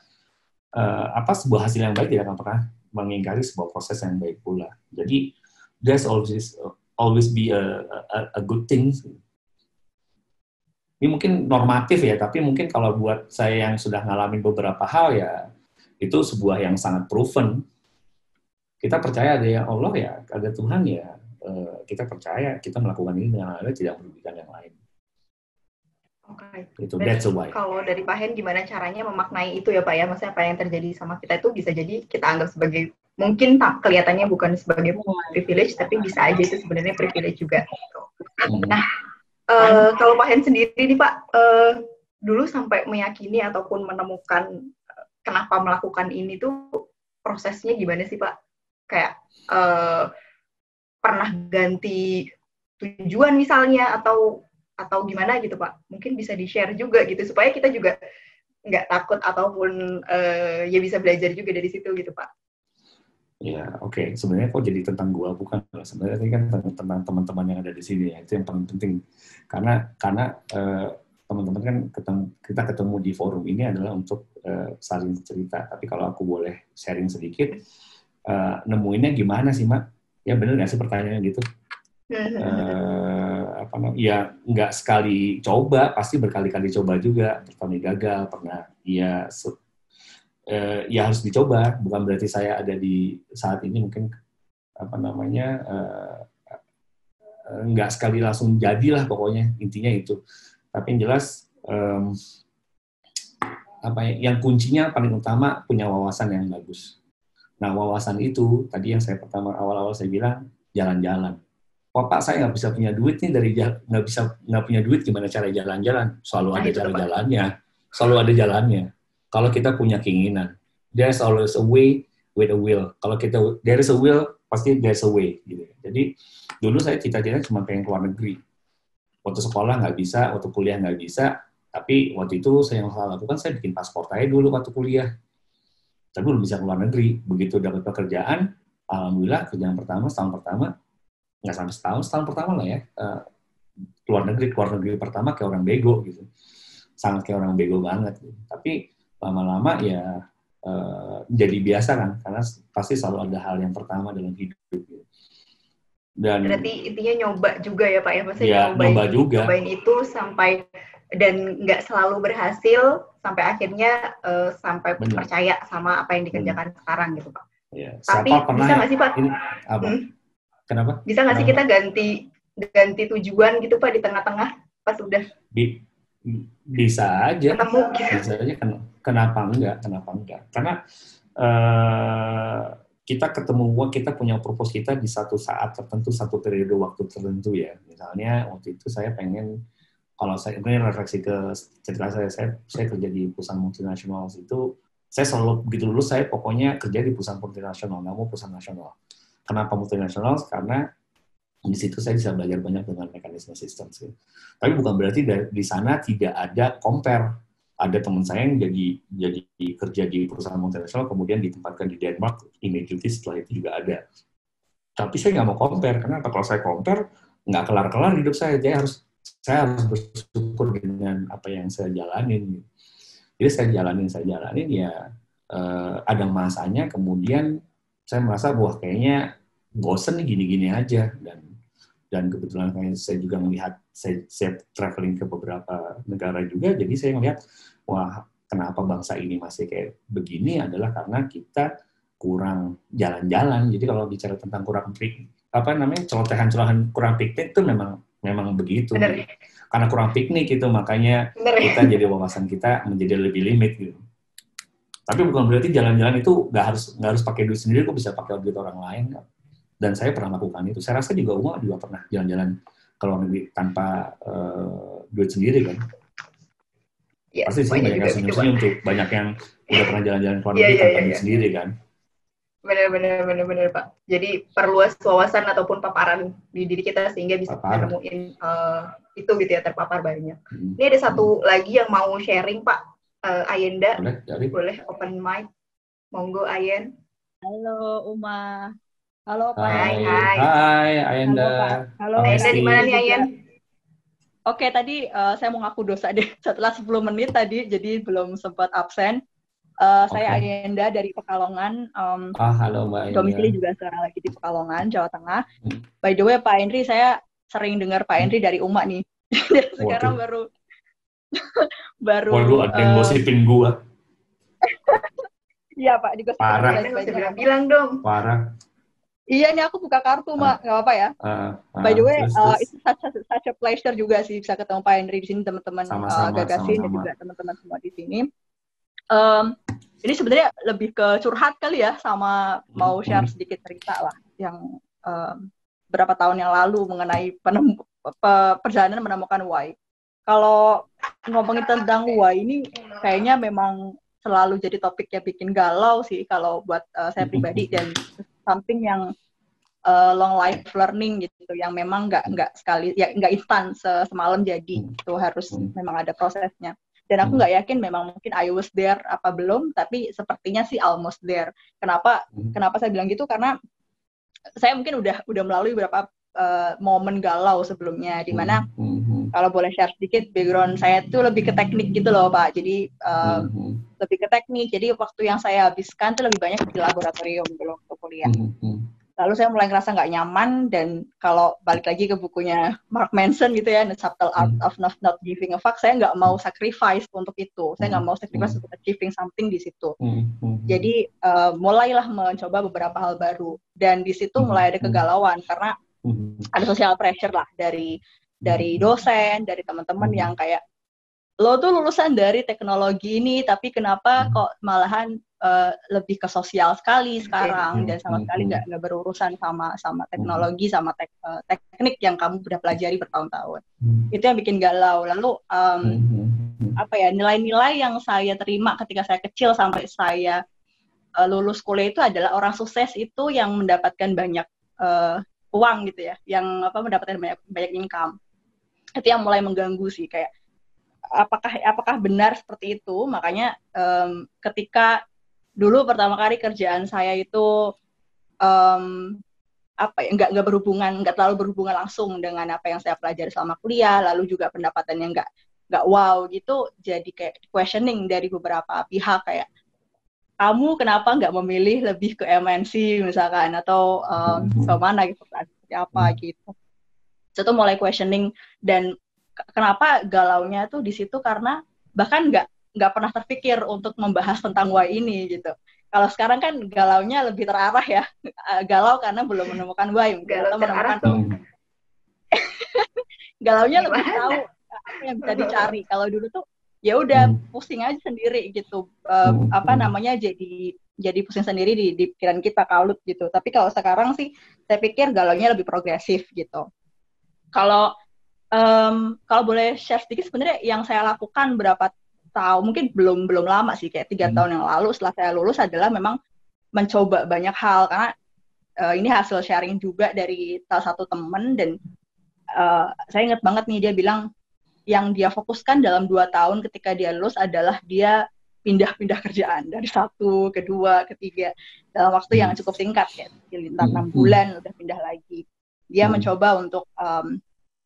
Speaker 2: sebuah hasil yang baik tidak akan pernah mengingkari sebuah proses yang baik pula. Jadi, there's always be a good thing. Ini mungkin normatif ya, tapi mungkin kalau buat saya yang sudah ngalamin beberapa hal ya, itu sebuah yang sangat proven. Kita percaya ada yang Allah ya, ada Tuhan ya, kita percaya kita melakukan ini dengan hal tidak merugikan yang lain.
Speaker 1: Oke.
Speaker 2: Itu that's why.
Speaker 1: Kalau dari Pak Hen gimana caranya memaknai itu ya Pak ya? Maksudnya apa yang terjadi sama kita itu bisa jadi kita anggap sebagai mungkin kelihatannya bukan sebagai privilege, tapi bisa aja itu sebenarnya privilege juga. Nah, kalau Pak Hen sendiri nih Pak, dulu sampai meyakini ataupun menemukan kenapa melakukan ini tuh prosesnya gimana sih Pak? Kayak pernah ganti tujuan misalnya atau gimana gitu Pak? Mungkin bisa di-share juga gitu supaya kita juga nggak takut ataupun ya bisa belajar juga dari situ gitu Pak.
Speaker 2: Ya, oke. Sebenarnya kok jadi tentang gua, bukan. Sebenarnya ini kan tentang teman-teman yang ada di sini ya. Itu yang paling penting. Karena teman-teman kan kita ketemu di forum ini adalah untuk saling cerita. Tapi kalau aku boleh sharing sedikit, nemuinnya gimana sih, Mak? Ya bener nggak sih pertanyaannya gitu? Ya nggak sekali coba, pasti berkali-kali coba juga. Pertama gagal, pernah ya harus dicoba. Bukan berarti saya ada di saat ini mungkin nggak sekali langsung jadilah pokoknya, intinya itu. Tapi yang jelas yang kuncinya paling utama punya wawasan yang bagus. Nah, wawasan itu tadi yang saya awal-awal saya bilang jalan-jalan. Pak, saya nggak bisa punya duit nih nggak punya duit, gimana cara jalan-jalan? Selalu ada jalan-jalannya, selalu ada jalannya. Kalau kita punya keinginan, there's always a way with a will. Kalau there is a will, pasti there's a way. Gitu. Jadi dulu saya cita-cita cuma pengen keluar negeri. Waktu sekolah nggak bisa, waktu kuliah nggak bisa. Tapi waktu itu saya yang salah lakukan, saya bikin paspor aja dulu waktu kuliah. Tapi belum bisa keluar negeri. Begitu dapat pekerjaan, alhamdulillah kerjaan pertama, setahun pertama, nggak sampai setahun pertama lah ya, keluar negeri pertama kayak orang bego gitu. Sangat kayak orang bego banget. Gitu. Tapi lama-lama ya jadi biasa kan, karena pasti selalu ada hal yang pertama dalam hidup. Gitu. Dan
Speaker 1: berarti intinya nyoba juga ya Pak ya, maksudnya
Speaker 2: ya,
Speaker 1: nyobain itu sampai dan nggak selalu berhasil sampai akhirnya sampai percaya sama apa yang dikerjakan sekarang gitu Pak.
Speaker 2: Ya,
Speaker 1: tapi bisa nggak sih Pak? Kenapa? Bisa nggak sih kita ganti tujuan gitu Pak di tengah-tengah pas udah?
Speaker 2: Bisa aja.
Speaker 1: Ketemu gitu.
Speaker 2: Bisa aja. Kenapa enggak? Karena kita punya purpose kita di satu saat tertentu, satu periode waktu tertentu ya. Misalnya waktu itu saya pengen kalau saya ini refleksi ke cerita saya kerja di perusahaan multinasional itu, saya selalu begitu lulus saya pokoknya kerja di perusahaan multinasional, nggak mau perusahaan nasional. Kenapa multinasional? Karena di situ saya bisa belajar banyak dengan mekanisme sistem sih. Tapi bukan berarti di sana tidak ada compare. Ada teman saya yang jadi kerja di perusahaan multinasional kemudian ditempatkan di Denmark, immediately setelah itu juga ada. Tapi saya nggak mau compare. Kenapa? Kalau saya compare nggak kelar-kelar hidup saya. Saya harus bersyukur dengan apa yang saya jalanin. Jadi saya jalanin ya ada masanya. Kemudian saya merasa wah kayaknya bosen nih gini-gini aja dan kebetulan saya juga melihat saya traveling ke beberapa negara juga, jadi saya melihat wah kenapa bangsa ini masih kayak begini adalah karena kita kurang jalan-jalan. Jadi kalau bicara tentang celotehan kurang piknik itu memang begitu.
Speaker 1: Bener.
Speaker 2: Karena kurang piknik itu makanya kita jadi wawasan kita menjadi lebih limit gitu. Tapi bukan berarti jalan-jalan itu nggak harus pakai duit sendiri, kok bisa pakai duit orang lain. Dan saya pernah lakukan itu. Saya rasa juga Uma juga pernah jalan-jalan ke luar negeri tanpa duit sendiri kan. Ya, pasti sih banyak yang senyum-senyum tuh. Banyak yang udah pernah jalan-jalan ke luar negeri tanpa duit sendiri kan.
Speaker 1: Benar Pak. Jadi perluas wawasan ataupun paparan di diri kita sehingga bisa menemuin itu gitu ya, terpapar banyak. Ini ada satu lagi yang mau sharing Pak, Ayenda. Boleh open mic. Monggo Ayen.
Speaker 5: Halo Uma. Halo Pak.
Speaker 2: Hai Ayenda.
Speaker 5: Halo
Speaker 1: Ayenda di mana nih Ayen?
Speaker 5: Oke, tadi saya mau ngaku dosa deh. Setelah 10 menit tadi, jadi belum sempat absen. Saya Ayenda dari Pekalongan.
Speaker 2: Halo Mbak Ayenda.
Speaker 5: Domisili juga sekarang lagi di Pekalongan, Jawa Tengah. By the way, Pak Henry, saya sering dengar Pak Henry dari Uma nih. Sekarang baru.
Speaker 2: Waduh, ada yang gosipin gua.
Speaker 5: Iya Pak, digosipin.
Speaker 2: Parah.
Speaker 1: Bilang dong.
Speaker 2: Parah.
Speaker 5: Iya, ini aku buka kartu, Mak. Nggak apa-apa ya. By the way, itu such a pleasure juga sih bisa ketemu Pak Henry di sini, teman-teman Gagasin dan juga teman-teman semua di sini. Ini sebenarnya lebih ke curhat kali ya, sama mau share sedikit cerita lah yang berapa tahun yang lalu mengenai perjalanan menemukan why. Kalau ngomongin tentang why ini kayaknya memang selalu jadi topik yang bikin galau sih kalau buat saya pribadi, dan something yang long life learning gitu, yang memang nggak sekali ya nggak instan semalam jadi, itu harus memang ada prosesnya. Dan aku nggak yakin memang mungkin I was there apa belum, tapi sepertinya sih almost there. Kenapa saya bilang gitu? Karena saya mungkin udah melalui beberapa momen galau sebelumnya, di mana kalau boleh share sedikit, background saya tuh lebih ke teknik gitu loh Pak. Jadi lebih ke teknik. Jadi waktu yang saya habiskan tuh lebih banyak di laboratorium belum ke kuliah. Lalu saya mulai ngerasa nggak nyaman, dan kalau balik lagi ke bukunya Mark Manson gitu ya, The Subtle Art of Not Giving a Fuck, saya nggak mau sacrifice untuk itu. Saya nggak mau sacrifice untuk achieving something di situ. Jadi mulailah mencoba beberapa hal baru, dan di situ mulai ada kegalauan karena ada social pressure lah dari dosen, dari teman-teman yang kayak, lo tuh lulusan dari teknologi ini, tapi kenapa kok malahan lebih ke sosial sekali sekarang, dan sama sekali nggak berurusan sama teknologi, sama teknik yang kamu udah pelajari bertahun-tahun. Itu yang bikin galau. Lalu nilai-nilai yang saya terima ketika saya kecil sampai saya lulus kuliah itu adalah orang sukses itu yang mendapatkan banyak uang gitu ya, yang mendapatkan banyak income. Itu yang mulai mengganggu sih, kayak apakah benar seperti itu. Makanya ketika dulu pertama kali kerjaan saya itu nggak terlalu berhubungan langsung dengan apa yang saya pelajari selama kuliah, lalu juga pendapatannya nggak wow gitu, jadi kayak questioning dari beberapa pihak, kayak kamu kenapa nggak memilih lebih ke MNC misalkan, atau ke mana gitu, seperti apa gitu. Itu mulai questioning, dan kenapa galaunya tuh di situ karena bahkan nggak pernah terpikir untuk membahas tentang why ini gitu. Kalau sekarang kan galaunya lebih terarah ya, galau karena belum menemukan why, atau menemukan galaunya lebih tahu apa yang bisa dicari. Kalau dulu tuh ya udah pusing aja sendiri gitu, jadi pusing sendiri di pikiran kita, kalut gitu. Tapi kalau sekarang sih saya pikir galaunya lebih progresif gitu. Kalau Kalau boleh share sedikit, sebenarnya yang saya lakukan berapa tahun, mungkin belum lama sih, kayak 3 tahun yang lalu setelah saya lulus adalah memang mencoba banyak hal, karena ini hasil sharing juga dari salah satu teman, dan saya ingat banget nih, dia bilang yang dia fokuskan dalam 2 tahun ketika dia lulus adalah dia pindah-pindah kerjaan dari 1 ke 2 ke 3 dalam waktu yang cukup singkat, kayak sekitar 6 bulan udah pindah lagi. Dia mencoba untuk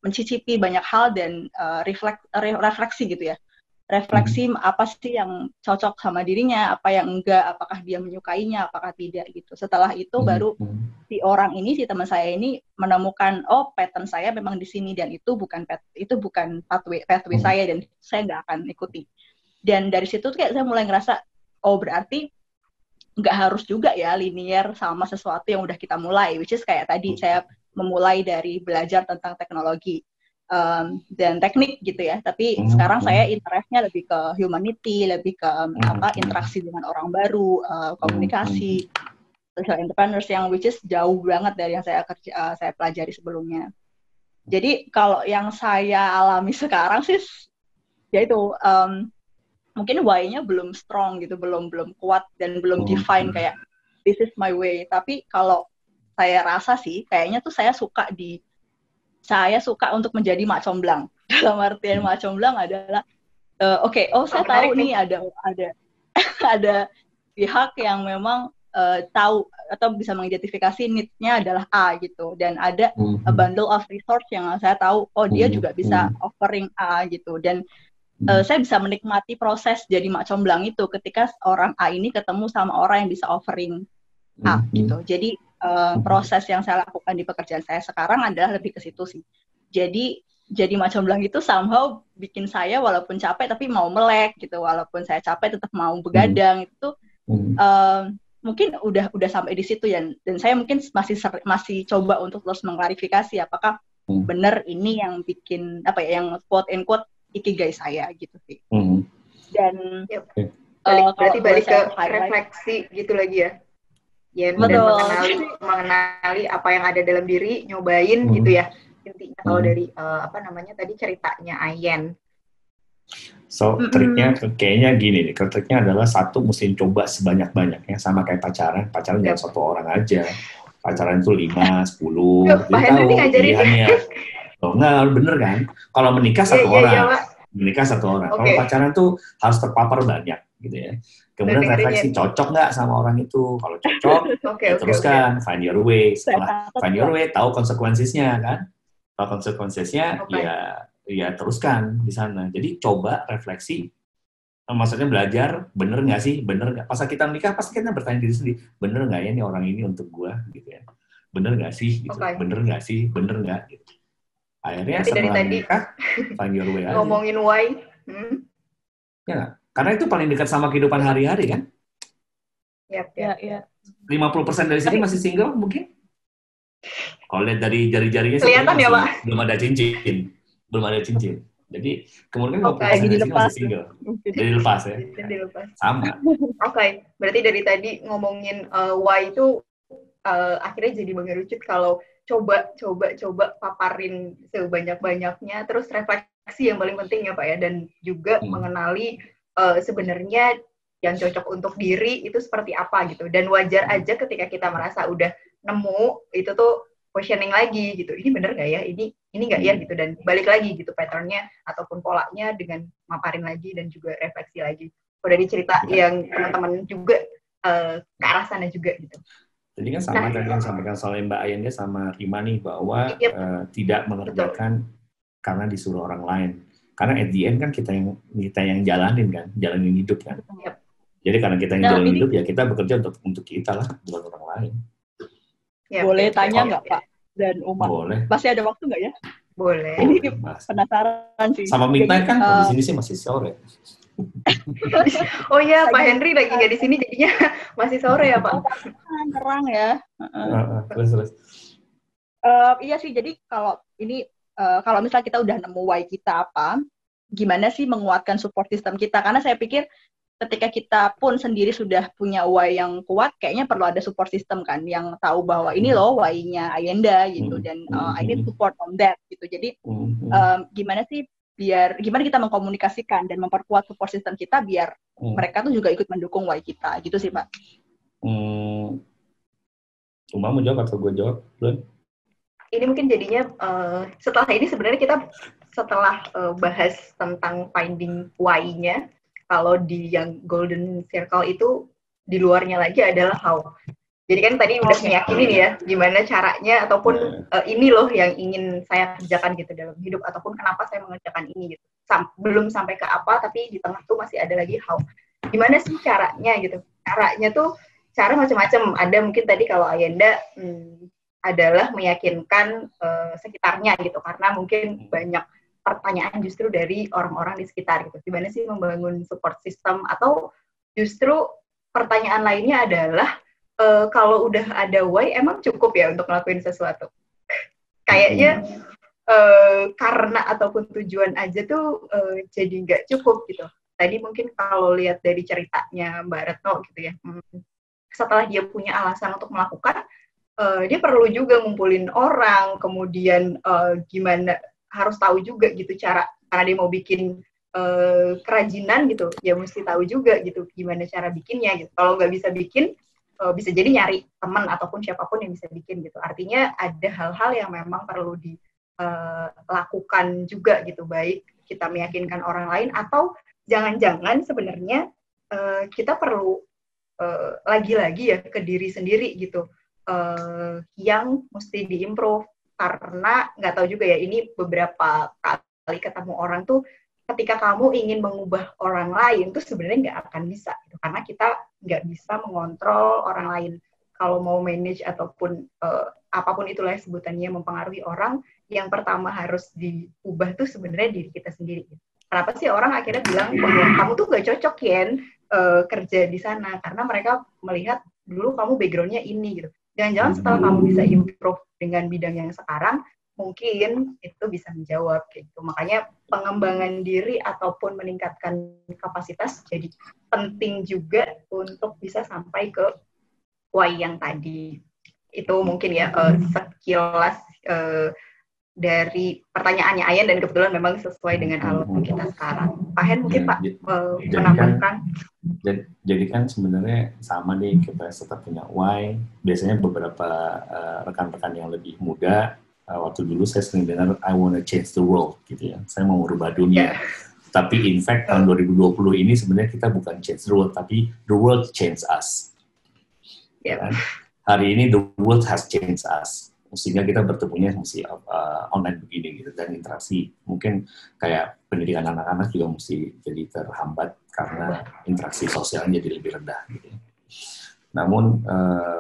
Speaker 5: mencicipi banyak hal dan refleksi gitu ya. Refleksi apa sih yang cocok sama dirinya, apa yang enggak, apakah dia menyukainya, apakah tidak gitu. Setelah itu baru si orang ini, si teman saya ini menemukan, oh pattern saya memang di sini, dan itu bukan pathway saya, dan saya nggak akan ikuti. Dan dari situ tuh kayak saya mulai ngerasa, oh berarti nggak harus juga ya linear sama sesuatu yang udah kita mulai, which is kayak tadi saya memulai dari belajar tentang teknologi dan teknik gitu ya, tapi sekarang saya interestnya lebih ke humanity, lebih ke interaksi dengan orang baru, komunikasi, social entrepreneurs, yang which is jauh banget dari yang saya pelajari sebelumnya. Jadi kalau yang saya alami sekarang sih, yaitu mungkin why-nya belum strong gitu, belum kuat dan belum define kayak this is my way. Tapi kalau saya rasa sih kayaknya tuh saya suka untuk menjadi mak comblang. Dalam artian mak comblang adalah saya tahu nih ada pihak yang memang tahu atau bisa mengidentifikasi need-nya adalah A gitu, dan ada a bundle of resource yang saya tahu dia juga bisa offering A gitu, dan saya bisa menikmati proses jadi mak comblang itu ketika orang A ini ketemu sama orang yang bisa offering A gitu. Jadi proses yang saya lakukan di pekerjaan saya sekarang adalah lebih ke situ sih. Jadi mak comblang itu somehow bikin saya walaupun capek tapi mau melek gitu, walaupun saya capek tetap mau begadang. Itu mungkin udah sampai di situ ya, dan saya mungkin masih coba untuk terus mengklarifikasi apakah benar ini yang bikin yang quote and quote ikigai saya gitu sih. Dan
Speaker 1: berarti balik ke refleksi gitu lagi ya. Ya, dan mengenali apa yang ada dalam diri, nyobain gitu ya. Intinya kalau dari tadi ceritanya Ayen.
Speaker 2: So, triknya kayaknya gini nih, triknya adalah satu, mesti coba sebanyak-banyaknya, sama kayak pacaran jangan satu orang aja. Pacaran itu 5, 10,
Speaker 1: Pak Henry ngajarin
Speaker 2: pilihannya. Oh, enggak, bener kan? Kalau menikah satu orang. Menikah satu orang. Kalau pacaran tuh harus terpapar banyak gitu ya. Kemudian refleksi, cocok nggak sama orang itu? Kalau cocok, teruskan, find your way. Setelah find your way, tahu konsekuensinya kan? Tahu konsekuensinya, ya teruskan di sana. Jadi coba refleksi, maksudnya belajar, bener nggak sih? Bener nggak? Pas kita menikah, pasti kita bertanya diri sendiri, bener nggak ya ini orang ini untuk gua? Gitu ya. Bener nggak sih? Gitu. Bener nggak sih? Bener nggak? Gitu. Akhirnya setelah menikah, find your way aja.
Speaker 1: Ngomongin why.
Speaker 2: Ya, karena itu paling dekat sama kehidupan hari-hari kan?
Speaker 5: Iya.
Speaker 2: 50% dari sini masih single mungkin? Kalau lihat dari jari-jarinya sih
Speaker 1: kelihatan ya, Pak.
Speaker 2: Belum ada cincin. Jadi kemungkinan 50% dari sini masih single. Jadi lepas ya. Sama.
Speaker 1: Berarti dari tadi ngomongin why itu akhirnya jadi mengerucut kalau coba paparin sebanyak-banyaknya, terus refleksi yang paling penting ya Pak ya, dan juga mengenali sebenarnya yang cocok untuk diri itu seperti apa gitu, dan wajar aja ketika kita merasa udah nemu itu tuh questioning lagi gitu, ini bener nggak ya, ini nggak ya gitu, dan balik lagi gitu patternnya ataupun polanya dengan maparin lagi dan juga refleksi lagi. Kalau dari cerita yang teman-teman juga ke arah sana juga gitu.
Speaker 2: Jadi kan sama tadi yang disampaikan oleh Mbak Ayen sama Rima nih, bahwa tidak mengerjakan karena disuruh orang lain. Karena at the end kan kita yang jalanin hidup kan. Jadi karena kita yang jalanin hidup, ya kita bekerja untuk kita lah, bukan orang lain.
Speaker 5: Boleh tanya nggak Pak dan Uma?
Speaker 2: Boleh.
Speaker 5: Masih ada waktu nggak ya?
Speaker 1: Boleh.
Speaker 5: Ini penasaran sih.
Speaker 2: Sama midnight kan, di sini sih masih sore.
Speaker 1: Oh iya, Pak Henry lagi nggak di sini, jadinya masih sore ya Pak.
Speaker 5: Terang ya.
Speaker 2: Terus.
Speaker 5: Iya sih, jadi kalau misalnya kita udah nemu why kita apa, gimana sih menguatkan support system kita? Karena saya pikir ketika kita pun sendiri sudah punya why yang kuat, kayaknya perlu ada support system kan, yang tahu bahwa ini loh why-nya Ayenda gitu, dan I need support on that gitu. Jadi gimana kita mengkomunikasikan dan memperkuat support system kita biar mereka tuh juga ikut mendukung why kita gitu sih Pak.
Speaker 2: Uma mau jawab atau gue jawab? Belum?
Speaker 1: Ini mungkin jadinya setelah ini sebenarnya kita setelah bahas tentang finding why-nya, kalau di yang golden circle itu di luarnya lagi adalah how. Jadi kan tadi udah meyakini ya gimana caranya ataupun ini loh yang ingin saya kerjakan gitu dalam hidup, ataupun kenapa saya mengerjakan ini gitu. Belum sampai ke apa, tapi di tengah tuh masih ada lagi how. Gimana sih caranya gitu? Caranya tuh cara macam-macam. Ada mungkin tadi kalau Ayenda adalah meyakinkan sekitarnya gitu, karena mungkin banyak pertanyaan justru dari orang-orang di sekitar gitu. Gimana sih membangun support system, atau justru pertanyaan lainnya adalah kalau udah ada why emang cukup ya untuk ngelakuin sesuatu. Kayaknya karena ataupun tujuan aja tuh jadi nggak cukup gitu. Tadi mungkin kalau lihat dari ceritanya Mbak Retno gitu ya, setelah dia punya alasan untuk melakukan, dia perlu juga ngumpulin orang, kemudian gimana, harus tahu juga gitu cara, karena dia mau bikin kerajinan gitu, ya mesti tahu juga gitu gimana cara bikinnya gitu. Kalau nggak bisa bikin, bisa jadi nyari teman ataupun siapapun yang bisa bikin gitu. Artinya ada hal-hal yang memang perlu dilakukan juga gitu, baik kita meyakinkan orang lain atau jangan-jangan sebenarnya kita perlu lagi-lagi ya ke diri sendiri gitu, yang mesti diimprove. Karena nggak tahu juga ya, ini beberapa kali ketemu orang tuh, ketika kamu ingin mengubah orang lain tuh sebenarnya nggak akan bisa gitu, karena kita nggak bisa mengontrol orang lain. Kalau mau manage ataupun apapun itulah sebutannya mempengaruhi orang, yang pertama harus diubah tuh sebenarnya diri kita sendiri. Kenapa sih orang akhirnya bilang bahwa kamu tuh nggak cocok Yen kerja di sana, karena mereka melihat dulu kamu background-nya ini gitu. Jangan-jangan setelah kamu bisa improve dengan bidang yang sekarang, mungkin itu bisa menjawab gitu. Makanya pengembangan diri ataupun meningkatkan kapasitas jadi penting juga untuk bisa sampai ke why yang tadi. Itu mungkin ya sekilas dari pertanyaannya Ayan, dan kebetulan memang sesuai dengan alur kita sekarang. Pak Hen mungkin Pak menambahkan.
Speaker 2: Jadi kan sebenarnya sama nih, kita tetap punya why. Biasanya beberapa rekan-rekan yang lebih muda, waktu dulu saya sering dengar I wanna change the world gitu ya. Saya mau merubah dunia. Tapi in fact tahun 2020 ini sebenarnya kita bukan change the world, tapi the world change us. Ya. Hari ini the world has changed us. Sehingga kita bertemunya mesti online begini gitu, dan interaksi mungkin kayak pendidikan anak-anak juga mesti jadi terhambat karena interaksi sosialnya jadi lebih rendah gitu. Namun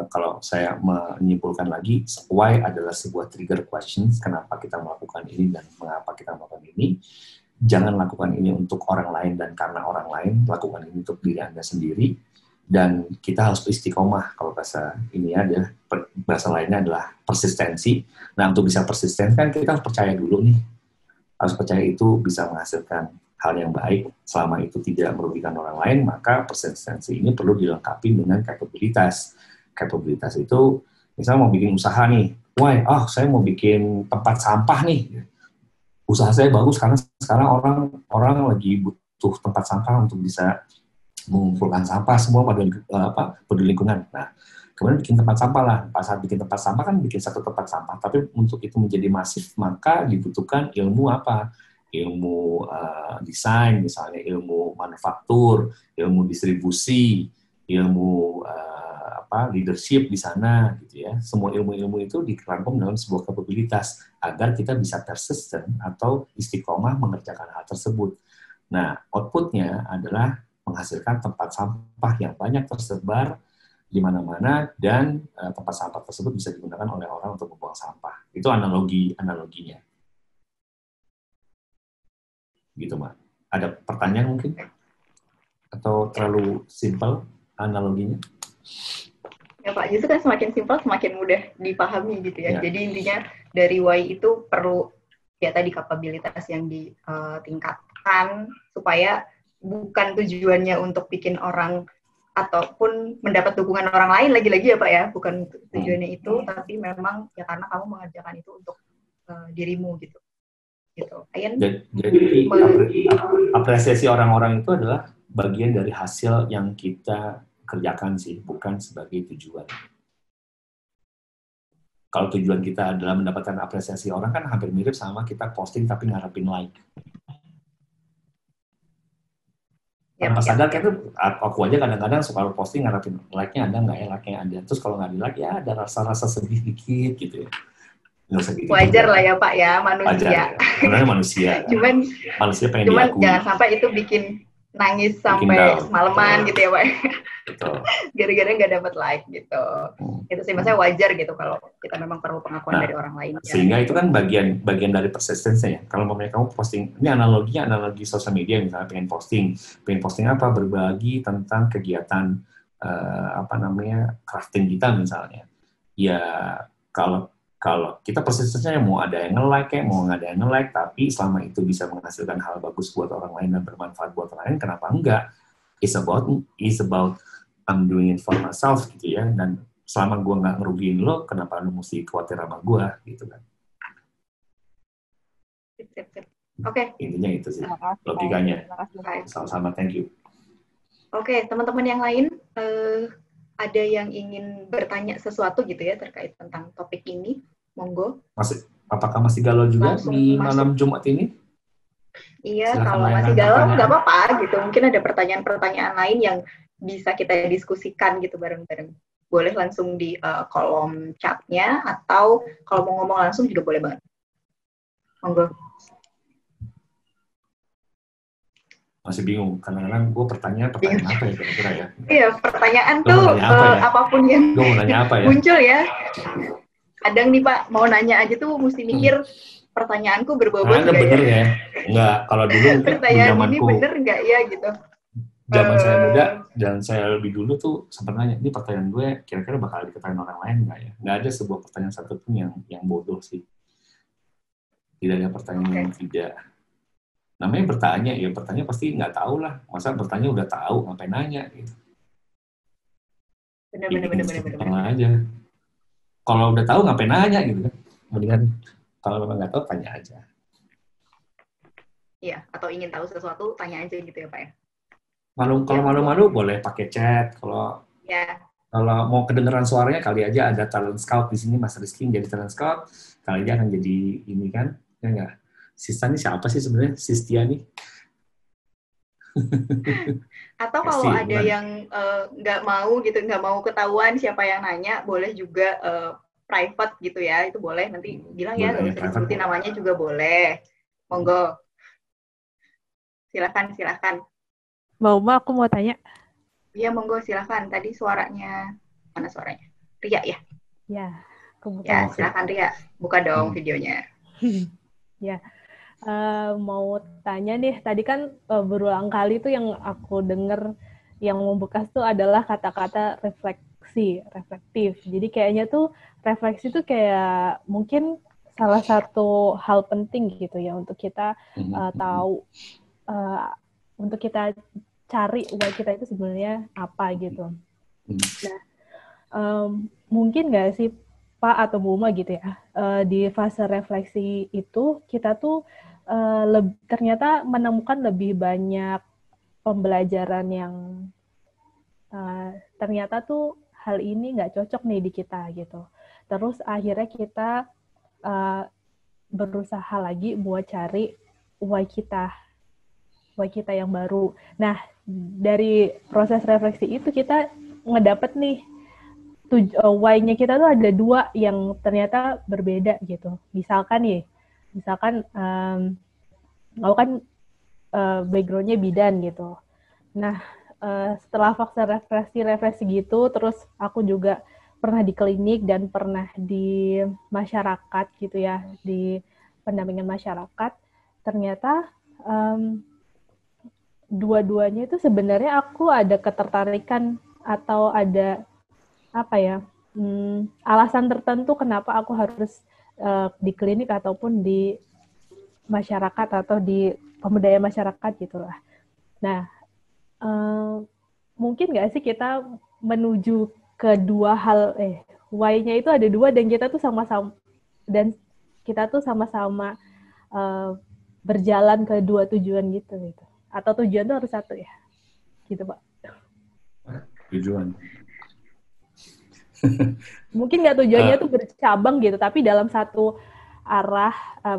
Speaker 2: kalau saya menyimpulkan lagi, why adalah sebuah trigger questions, kenapa kita melakukan ini dan mengapa kita melakukan ini. Jangan lakukan ini untuk orang lain dan karena orang lain, lakukan ini untuk diri Anda sendiri. Dan kita harus istiqomah, kalau bahasa ini ada, bahasa lainnya adalah persistensi. Nah, untuk bisa persisten kan kita harus percaya dulu nih. Harus percaya itu bisa menghasilkan hal yang baik, selama itu tidak merugikan orang lain, maka persistensi ini perlu dilengkapi dengan kapabilitas. Kapabilitas itu, misalnya mau bikin usaha nih, saya mau bikin tempat sampah nih. Usaha saya bagus karena sekarang orang lagi butuh tempat sampah untuk bisa mengumpulkan sampah, semua peduli lingkungan. Nah, kemudian bikin tempat sampah lah. Pas saat bikin tempat sampah kan bikin satu tempat sampah, tapi untuk itu menjadi masif, maka dibutuhkan ilmu apa? Ilmu desain, misalnya ilmu manufaktur, ilmu distribusi, ilmu leadership di sana, gitu ya. Semua ilmu-ilmu itu dirangkum dalam sebuah kapabilitas agar kita bisa persisten atau istiqomah mengerjakan hal tersebut. Nah, outputnya adalah menghasilkan tempat sampah yang banyak tersebar di mana-mana, dan tempat sampah tersebut bisa digunakan oleh orang untuk membuang sampah. Itu analoginya. Gitu, Mbak. Ada pertanyaan mungkin? Atau terlalu simpel analoginya?
Speaker 1: Ya Pak, justru kan semakin simpel semakin mudah dipahami gitu ya. Jadi intinya dari why itu perlu ya tadi kapabilitas yang ditingkatkan supaya bukan tujuannya untuk bikin orang ataupun mendapat dukungan orang lain lagi-lagi ya Pak ya, bukan tujuannya itu, tapi memang ya karena kamu mengerjakan itu untuk dirimu gitu. Ayan,
Speaker 2: jadi apresiasi orang-orang itu adalah bagian dari hasil yang kita kerjakan sih, bukan sebagai tujuan. Kalau tujuan kita adalah mendapatkan apresiasi orang kan hampir mirip sama kita posting tapi ngarepin like. Tanpa sadar kan tuh, aku aja kadang-kadang suka posting ngarepin like-nya ada nggak ya, like-nya ada. Terus kalau nggak di-like ya ada rasa-rasa sedih dikit gitu ya. Nggak usah gitu.
Speaker 1: Wajar lah ya Pak ya, manusia.
Speaker 2: Wajar ya. Sebenarnya manusia.
Speaker 1: Cuman
Speaker 2: manusia pengen diakui.
Speaker 1: Jangan sampai itu bikin nangis sampai semalaman gitu ya Pak.
Speaker 2: Betul.
Speaker 1: Gara-gara nggak dapat like gitu. Itu sih maksudnya wajar gitu kalau kita memang perlu pengakuan dari orang lain.
Speaker 2: Sehingga itu kan bagian dari persistence-nya ya. Kalau kamu posting, ini analogi sosial media misalnya pengen posting apa, berbagi tentang kegiatan crafting kita misalnya. Ya kalau kita persistence-nya mau ada yang nge-like mau nggak ada yang nge-like, tapi selama itu bisa menghasilkan hal bagus buat orang lain dan bermanfaat buat orang lain, kenapa enggak? It's about I'm doing it for myself gitu ya, dan selama gue nggak ngerugiin lo, kenapa lo mesti khawatir sama gue gitu kan?
Speaker 1: Oke.
Speaker 2: Intinya itu sih logikanya. Sama-sama, thank you.
Speaker 1: Oke, teman-teman yang lain ada yang ingin bertanya sesuatu gitu ya terkait tentang topik ini, monggo.
Speaker 2: Apakah masih galau juga di malam Jumat ini?
Speaker 1: Iya, silakan, kalau masih galau nggak apa-apa gitu. Mungkin ada pertanyaan-pertanyaan lain yang bisa kita diskusikan gitu bareng-bareng. Boleh langsung di kolom chatnya, atau kalau mau ngomong langsung juga boleh banget. Monggo.
Speaker 2: Masih bingung, kadang-kadang gue pertanyaan apa ya kira-kira ya?
Speaker 1: Iya, pertanyaan tuh apapun yang muncul ya. Kadang nih Pak, mau nanya aja tuh mesti mikir pertanyaanku berbobot nggak
Speaker 2: bener
Speaker 1: ya?
Speaker 2: Nggak, kalau dulu
Speaker 1: pertanyaan ini bener nggak ya gitu.
Speaker 2: Zaman saya muda dan saya lebih dulu tuh sempat nanya, ini pertanyaan gue kira-kira bakal diketahui orang lain nggak ya? Nggak ada sebuah pertanyaan satupun yang bodoh sih. Tidak ada pertanyaan yang tidak. Namanya bertanya, ya bertanya pasti nggak tahu lah. Masa bertanya udah tahu, ngapain nanya gitu. Bener. Aja. Kalau udah tahu ngapain nanya gitu kan. Mendingan kalau memang nggak tahu tanya aja.
Speaker 1: Iya, atau ingin tahu sesuatu tanya aja gitu ya Pak ya.
Speaker 2: Kalau malu-malu boleh pakai chat. Kalau mau kedengeran suaranya kali aja ada talent scout di sini, Mas Rizky jadi talent scout, kali aja akan jadi ini kan, ya nggak? Sista ini siapa sih sebenarnya? Sistia nih.
Speaker 1: Atau kalau ada yang nggak mau ketahuan siapa yang nanya, boleh juga private gitu ya, itu boleh, nanti bilang ya nggak usah disebutin namanya juga boleh. Monggo. Silakan.
Speaker 4: Mbak aku mau tanya.
Speaker 1: Iya, monggo silakan. Tadi suaranya, mana suaranya? Ria ya?
Speaker 4: Ya,
Speaker 1: ya silakan Ria. Buka dong videonya.
Speaker 4: Ya, mau tanya nih. Tadi kan berulang kali tuh yang aku dengar yang membekas tuh adalah kata-kata reflektif. Jadi kayaknya tuh refleksi tuh kayak mungkin salah satu hal penting gitu ya untuk kita tahu, untuk kita cari why kita itu sebenarnya apa gitu. Nah, mungkin nggak sih Pak atau Bu Uma gitu ya, di fase refleksi itu kita tuh ternyata menemukan lebih banyak pembelajaran yang ternyata tuh hal ini nggak cocok nih di kita gitu. Terus akhirnya kita berusaha lagi buat cari why kita yang baru. Nah, dari proses refleksi itu kita ngedapet nih why-nya kita tuh ada dua yang ternyata berbeda gitu. Misalkan aku kan background-nya bidan gitu. Nah, setelah fase refleksi gitu, terus aku juga pernah di klinik dan pernah di masyarakat gitu ya, di pendampingan masyarakat. Ternyata dua-duanya itu sebenarnya aku ada ketertarikan atau ada alasan tertentu kenapa aku harus di klinik ataupun di masyarakat atau di pemberdayaan masyarakat gitulah.
Speaker 6: Nah, mungkin nggak sih kita menuju ke dua hal, why-nya itu ada dua dan kita tuh sama-sama berjalan ke dua tujuan gitu. Atau tujuan tuh harus satu ya, gitu Pak.
Speaker 2: Tujuan.
Speaker 6: Mungkin nggak tujuannya tuh bercabang gitu, tapi dalam satu arah,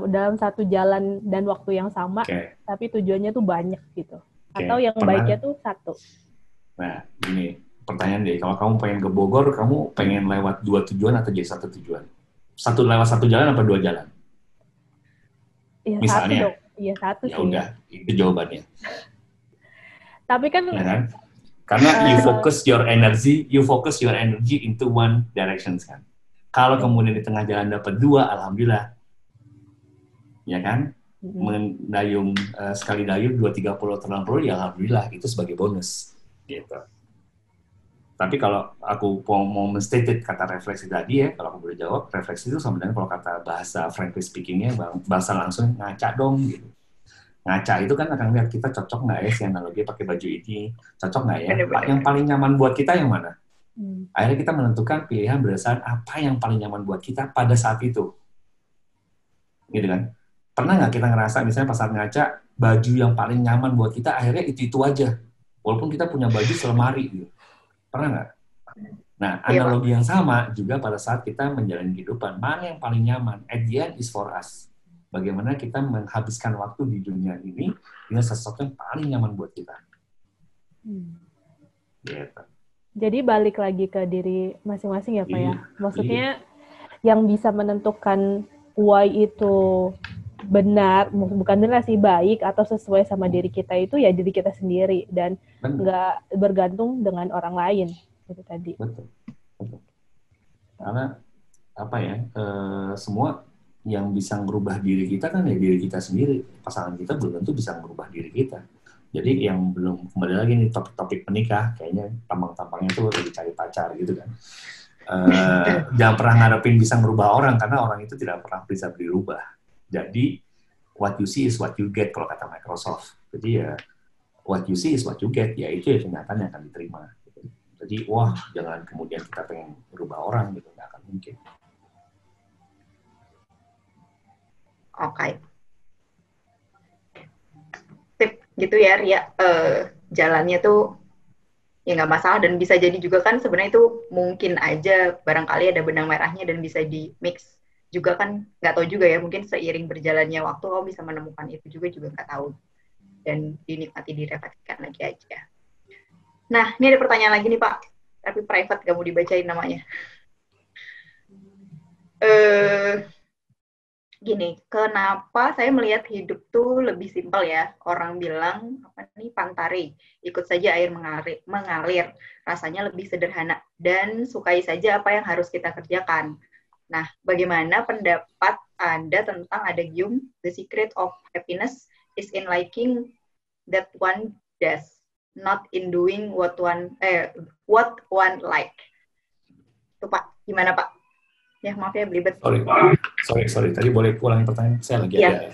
Speaker 6: dalam satu jalan dan waktu yang sama, tapi tujuannya tuh banyak gitu. Atau yang baiknya tuh satu.
Speaker 2: Nah, ini pertanyaan deh, kalau kamu pengen ke Bogor, kamu pengen lewat dua tujuan atau jadi satu tujuan? Lewat satu jalan apa dua jalan?
Speaker 6: Ya,
Speaker 2: misalnya.
Speaker 6: Satu dong. Iya, satu
Speaker 2: ya
Speaker 6: sih.
Speaker 2: Ya udah, itu jawabannya.
Speaker 6: Tapi kan
Speaker 2: ya kan? Karena you focus your energy into one direction kan. Kalau kemudian di tengah jalan dapat dua, alhamdulillah. Ya kan? Mendayung sekali dayung 2-3 pulau terlampau, ya alhamdulillah, itu sebagai bonus gitu. Tapi kalau aku mau men-state kata refleksi tadi ya, kalau aku boleh jawab, refleksi itu sama dengan kalau kata bahasa frankly speaking-nya, bahasa langsung ngaca dong gitu. Ngaca itu kan akan lihat kita cocok nggak ya si analogi pakai baju ini, cocok nggak ya? Yang paling nyaman buat kita yang mana? Akhirnya kita menentukan pilihan berdasarkan apa yang paling nyaman buat kita pada saat itu. Gitu kan? Pernah nggak kita ngerasa misalnya pas saat ngaca, baju yang paling nyaman buat kita akhirnya itu aja. Walaupun kita punya baju selemari gitu. Pernah nggak? Nah, analogi yang sama juga pada saat kita menjalani kehidupan. Mana yang paling nyaman? At the end is for us. Bagaimana kita menghabiskan waktu di dunia ini dengan sesuatu yang paling nyaman buat kita. Gitu.
Speaker 6: Jadi balik lagi ke diri masing-masing ya Pak ya? Maksudnya yang bisa menentukan why itu benar, bukan benar sih, baik atau sesuai sama diri kita itu ya diri kita sendiri dan nggak bergantung dengan orang lain itu tadi.
Speaker 2: Betul. Karena apa ya, semua yang bisa merubah diri kita kan ya diri kita sendiri. Pasangan kita belum tentu bisa merubah diri kita. Jadi yang belum, kembali lagi nih topik menikah, kayaknya tampang-tampangnya tuh lagi cari pacar gitu kan. Jangan pernah ngarepin bisa merubah orang karena orang itu tidak pernah bisa dirubah. Jadi, what you see is what you get, kalau kata Microsoft. Jadi ya, what you see is what you get, ya itu ya kenyataan yang akan diterima. Jadi, wah, jangan kemudian kita pengen merubah orang, gitu, nggak akan mungkin.
Speaker 1: Oke. Tip gitu ya, Ria. Jalannya tuh ya nggak masalah, dan bisa jadi juga kan sebenarnya itu mungkin aja barangkali ada benang merahnya dan bisa di mix juga kan, nggak tahu juga ya, mungkin seiring berjalannya waktu kamu bisa menemukan itu juga nggak tahu, dan dinikmati, direfleksikan lagi aja. Nah, ini ada pertanyaan lagi nih Pak, tapi private, gak mau dibacain namanya. Gini, kenapa saya melihat hidup tuh lebih simpel ya? Orang bilang apa nih, pantare, ikut saja air mengalir, rasanya lebih sederhana dan sukai saja apa yang harus kita kerjakan. Nah, bagaimana pendapat Anda tentang adagium the secret of happiness is in liking that one does, not in doing what one like. Tuh Pak, gimana Pak? Ya maaf ya belibet.
Speaker 2: Sorry. Tadi boleh ulangi pertanyaan? Saya lagi ada.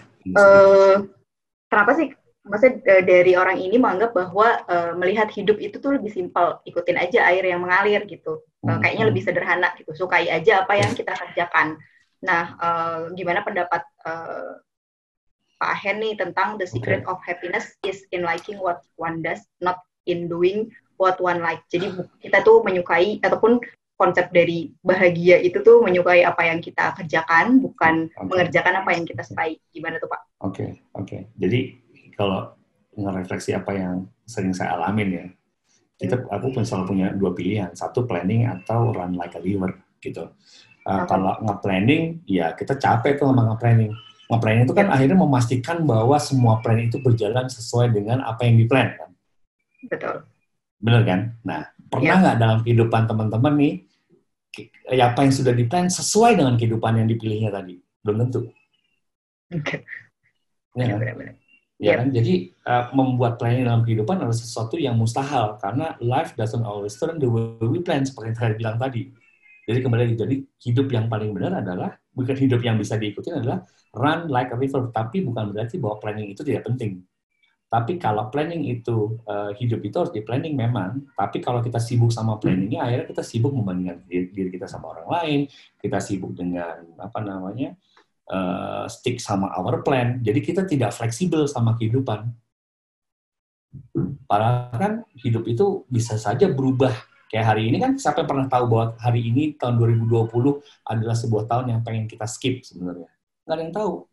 Speaker 1: Kenapa sih? Maksudnya dari orang ini menganggap bahwa melihat hidup itu tuh lebih simpel, ikutin aja air yang mengalir gitu. Kayaknya lebih sederhana gitu. Sukai aja apa yang kita kerjakan. Nah, gimana pendapat Pak Ahen nih tentang the secret of happiness is in liking what one does, not in doing what one like. Jadi kita tuh menyukai, ataupun konsep dari bahagia itu tuh menyukai apa yang kita kerjakan, bukan mengerjakan apa yang kita sukai. Gimana tuh Pak?
Speaker 2: Oke. Jadi kalau ngerefleksi apa yang sering saya alamin ya, aku pun selalu punya dua pilihan, satu planning atau run like a river gitu. Kalau nge-planning, ya kita capek tuh sama nge-planning. Nge-planning itu kan akhirnya memastikan bahwa semua plan itu berjalan sesuai dengan apa yang di-plan kan.
Speaker 1: Betul.
Speaker 2: Bener kan? Nah, pernah nggak dalam kehidupan teman-teman nih, ya apa yang sudah di-plan sesuai dengan kehidupan yang dipilihnya tadi? Belum tentu. Ya kan? Benar-benar. Ya kan? Jadi membuat planning dalam kehidupan adalah sesuatu yang mustahil karena life doesn't always turn the way we plan, seperti yang saya bilang tadi. Jadi kembali lagi, jadi hidup yang paling benar adalah, bukan hidup yang bisa diikuti adalah run like a river, tapi bukan berarti bahwa planning itu tidak penting. Tapi kalau planning itu, hidup itu harus di planning memang, tapi kalau kita sibuk sama planningnya, akhirnya kita sibuk membandingkan diri kita sama orang lain, kita sibuk dengan, stick sama our plan, jadi kita tidak fleksibel sama kehidupan. Padahal kan hidup itu bisa saja berubah. Kayak hari ini kan, siapa yang pernah tahu bahwa hari ini, tahun 2020, adalah sebuah tahun yang pengen kita skip sebenarnya? Nggak ada yang tahu.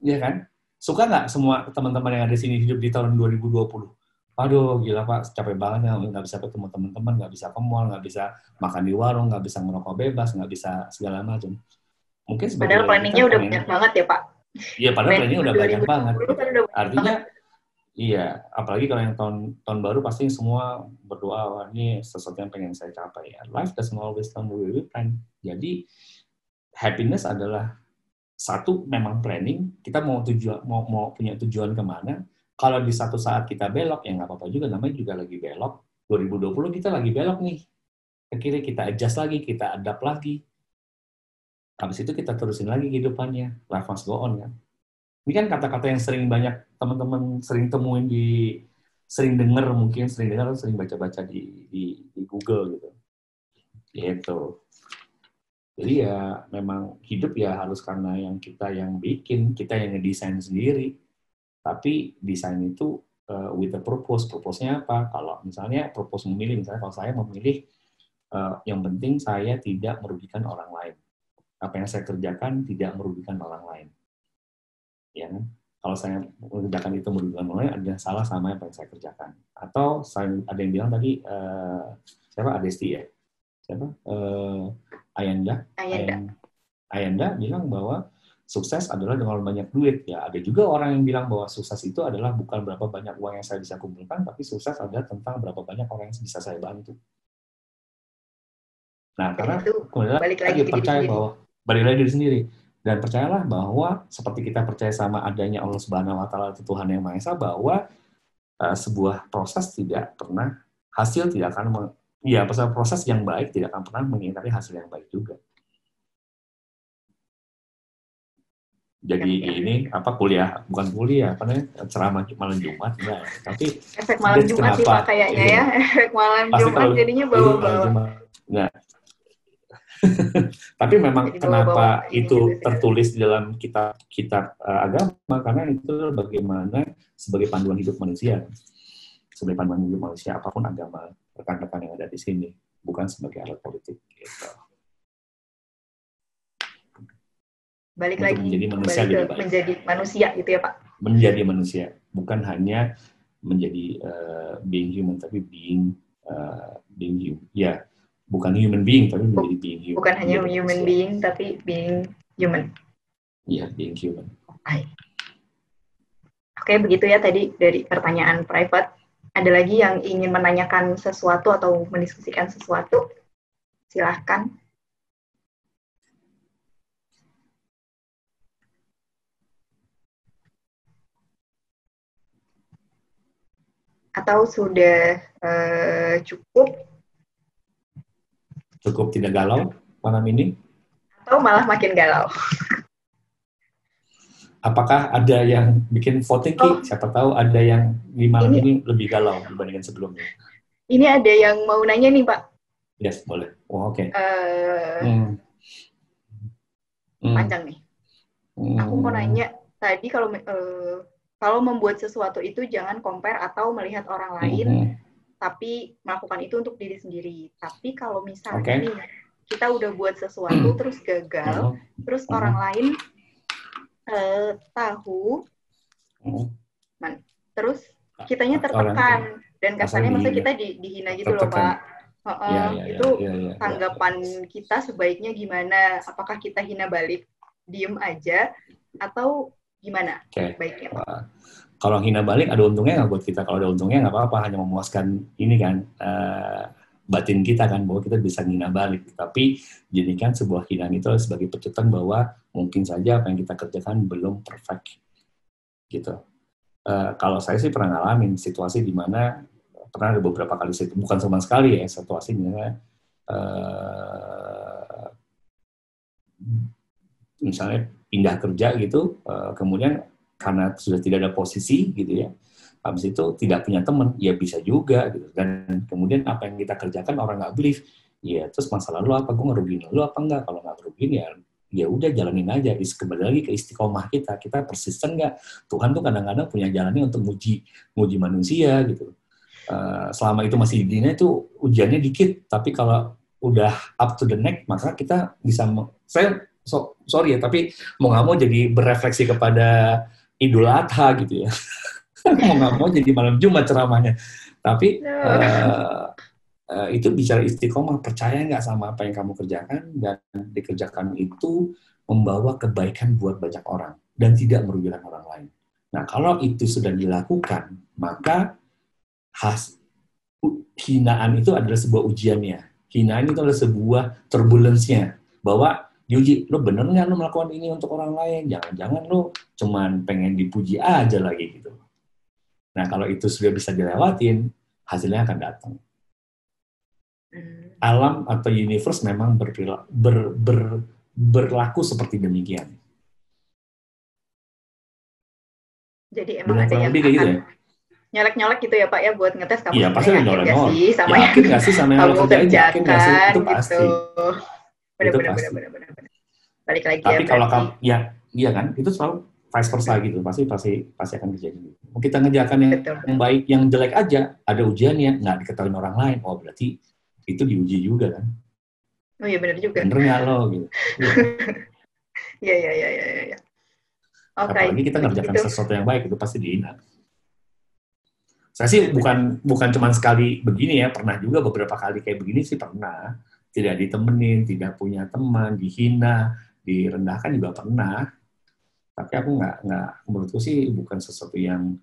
Speaker 2: Iya kan? Suka nggak semua teman-teman yang ada di sini hidup di tahun 2020? Aduh, gila Pak, capek banget ya, nggak bisa ketemu teman-teman, nggak bisa ke mall, nggak bisa makan di warung, nggak bisa ngerokok bebas, nggak bisa segala macam. Mungkin
Speaker 1: padahal planningnya udah banyak banget ya Pak.
Speaker 2: Iya, padahal planningnya udah banyak banget. Artinya, iya, apalagi kalau yang tahun baru pasti semua berdoa, wah ini sesuatu yang pengen saya capai. Life doesn't always come with plan. Jadi, happiness adalah satu, memang planning, kita mau punya tujuan kemana. Kalau di satu saat kita belok, ya nggak apa-apa juga, namanya juga lagi belok. 2020 kita lagi belok nih. Ke kiri kita adjust lagi, kita adapt lagi. Habis itu kita terusin lagi kehidupannya. Life must go on kan. Ini kan kata-kata yang sering banyak teman-teman sering temuin sering dengar, sering baca-baca di Google gitu. Gitu. Jadi ya memang hidup ya harus karena kita yang bikin, kita yang ngedesain sendiri. Tapi desain itu with a purpose. Purpose-nya apa? Kalau misalnya purpose memilih, misalnya kalau saya memilih yang penting saya tidak merugikan orang lain. Apa yang saya kerjakan tidak merugikan orang lain. Ya kan? Kalau saya mengerjakan itu merugikan orang lain, ada yang salah sama apa yang saya kerjakan. Atau ada yang bilang tadi, siapa? Adesti ya? Siapa? Ayanda bilang bahwa sukses adalah dengan banyak duit. Ya, ada juga orang yang bilang bahwa sukses itu adalah bukan berapa banyak uang yang saya bisa kumpulkan, tapi sukses adalah tentang berapa banyak orang yang bisa saya bantu. Nah, karena kemudian lagi percaya bahwa balik lagi diri sendiri. Dan percayalah bahwa seperti kita percaya sama adanya Allah Subhanahu wa Ta'ala, Tuhan yang Maha Esa, bahwa sebuah proses tidak pernah, hasil tidak akan proses yang baik tidak akan pernah mengingkari hasil yang baik juga. Jadi ini bukan kuliah, ceramah malam Jumat, enggak. Tapi
Speaker 1: efek malam Jumat sih Pak kayaknya ya, efek malam Jumat jadinya bawa-bawa.
Speaker 2: Enggak. Tapi memang jadi kenapa itu tertulis di dalam kitab agama, karena itu bagaimana sebagai panduan hidup manusia. Sebagai panduan hidup manusia, apapun agama rekan-rekan yang ada di sini, bukan sebagai alat politik. Gitu.
Speaker 1: Balik lagi menjadi manusia gitu ya Pak?
Speaker 2: Menjadi manusia, bukan hanya menjadi being human, tapi being human. Ya, bukan human being, tapi menjadi being human.
Speaker 1: Bukan hanya human being, tapi being human.
Speaker 2: Iya, being human.
Speaker 1: Oke, begitu ya tadi dari pertanyaan private. Ada lagi yang ingin menanyakan sesuatu atau mendiskusikan sesuatu? Silahkan. Atau sudah cukup?
Speaker 2: Cukup tidak galau malam ini?
Speaker 1: Atau malah makin galau?
Speaker 2: Apakah ada yang bikin voting, Ki? Siapa tahu ada yang di malam ini lebih galau dibandingkan sebelumnya.
Speaker 1: Ini ada yang mau nanya nih, Pak.
Speaker 2: Yes, boleh. Oh, oke.
Speaker 1: Panjang nih. Aku mau nanya, tadi kalau membuat sesuatu itu jangan compare atau melihat orang lain, tapi melakukan itu untuk diri sendiri. Tapi kalau misalnya nih, kita udah buat sesuatu terus gagal, terus orang lain tahu, terus kitanya tertekan dan kasarnya maksudnya kita dihina gitu loh Pak. Itu tanggapan kita sebaiknya gimana? Apakah kita hina balik, diem aja, atau gimana baiknya Pak?
Speaker 2: Kalau hina balik ada untungnya nggak buat kita? Kalau ada untungnya nggak apa-apa, hanya memuaskan ini kan batin kita kan, bahwa kita bisa hina balik. Tapi jadikan sebuah hinaan itu sebagai pecutan bahwa mungkin saja apa yang kita kerjakan belum perfect gitu. Kalau saya sih pernah ngalamin situasi di mana pernah ada beberapa kali, bukan cuma sekali ya, situasi misalnya pindah kerja gitu, kemudian karena sudah tidak ada posisi gitu ya. Habis itu tidak punya teman, ya bisa juga gitu. Dan kemudian apa yang kita kerjakan orang nggak believe, ya terus masalah lu apa, gue ngerugiin lu apa enggak? Kalau nggak ngerugiin ya udah jalanin aja. Kembali lagi ke istiqomah kita persisten nggak? Tuhan tuh kadang-kadang punya jalannya untuk nguji manusia gitu. Selama itu masih di dunia itu ujiannya dikit, tapi kalau udah up to the neck, maka kita bisa, sorry ya, tapi mau nggak mau jadi berefleksi kepada Idul Adha gitu ya. Mau nggak mau jadi malam Jumat ceramahnya. Tapi itu bicara istiqomah, percaya nggak sama apa yang kamu kerjakan, dan dikerjakan itu membawa kebaikan buat banyak orang dan tidak merugikan orang lain. Nah, kalau itu sudah dilakukan, maka hinaan itu adalah sebuah ujiannya. Hinaan itu adalah sebuah turbulence-nya, bahwa diuji, lo bener nggak lo melakukan ini untuk orang lain? Jangan-jangan lo cuman pengen dipuji aja lagi gitu. Nah, kalau itu sudah bisa dilewatin, hasilnya akan datang. Alam atau universe memang berlaku seperti demikian.
Speaker 1: Jadi emang ada yang akan gitu ya? Nyolek-nyolek gitu ya Pak ya, buat ngetes kamu
Speaker 2: iya, pasti
Speaker 1: yakin nggak sih sama yang
Speaker 2: yakin nggak sih sama yang
Speaker 1: kamu kerjakan
Speaker 2: itu pasti.
Speaker 1: Gitu.
Speaker 2: Itu pasti.
Speaker 1: Benar. Balik lagi.
Speaker 2: Tapi kalau kamu, iya kan, itu selalu vice versa gitu, pasti akan kejadian. Kita ngerjakan yang baik, yang jelek aja, ada ujiannya, nggak diketahui orang lain, oh berarti itu diuji juga kan?
Speaker 1: Oh iya benar juga.
Speaker 2: Bener nggak lo gitu?
Speaker 1: Iya. Oke.
Speaker 2: Apalagi kita ngerjakan sesuatu yang baik, itu pasti dihina. Saya sih bukan cuma sekali begini ya, pernah juga beberapa kali kayak begini sih pernah. Tidak ditemenin, tidak punya teman, dihina, direndahkan juga pernah. Tapi aku nggak, menurutku sih bukan sesuatu yang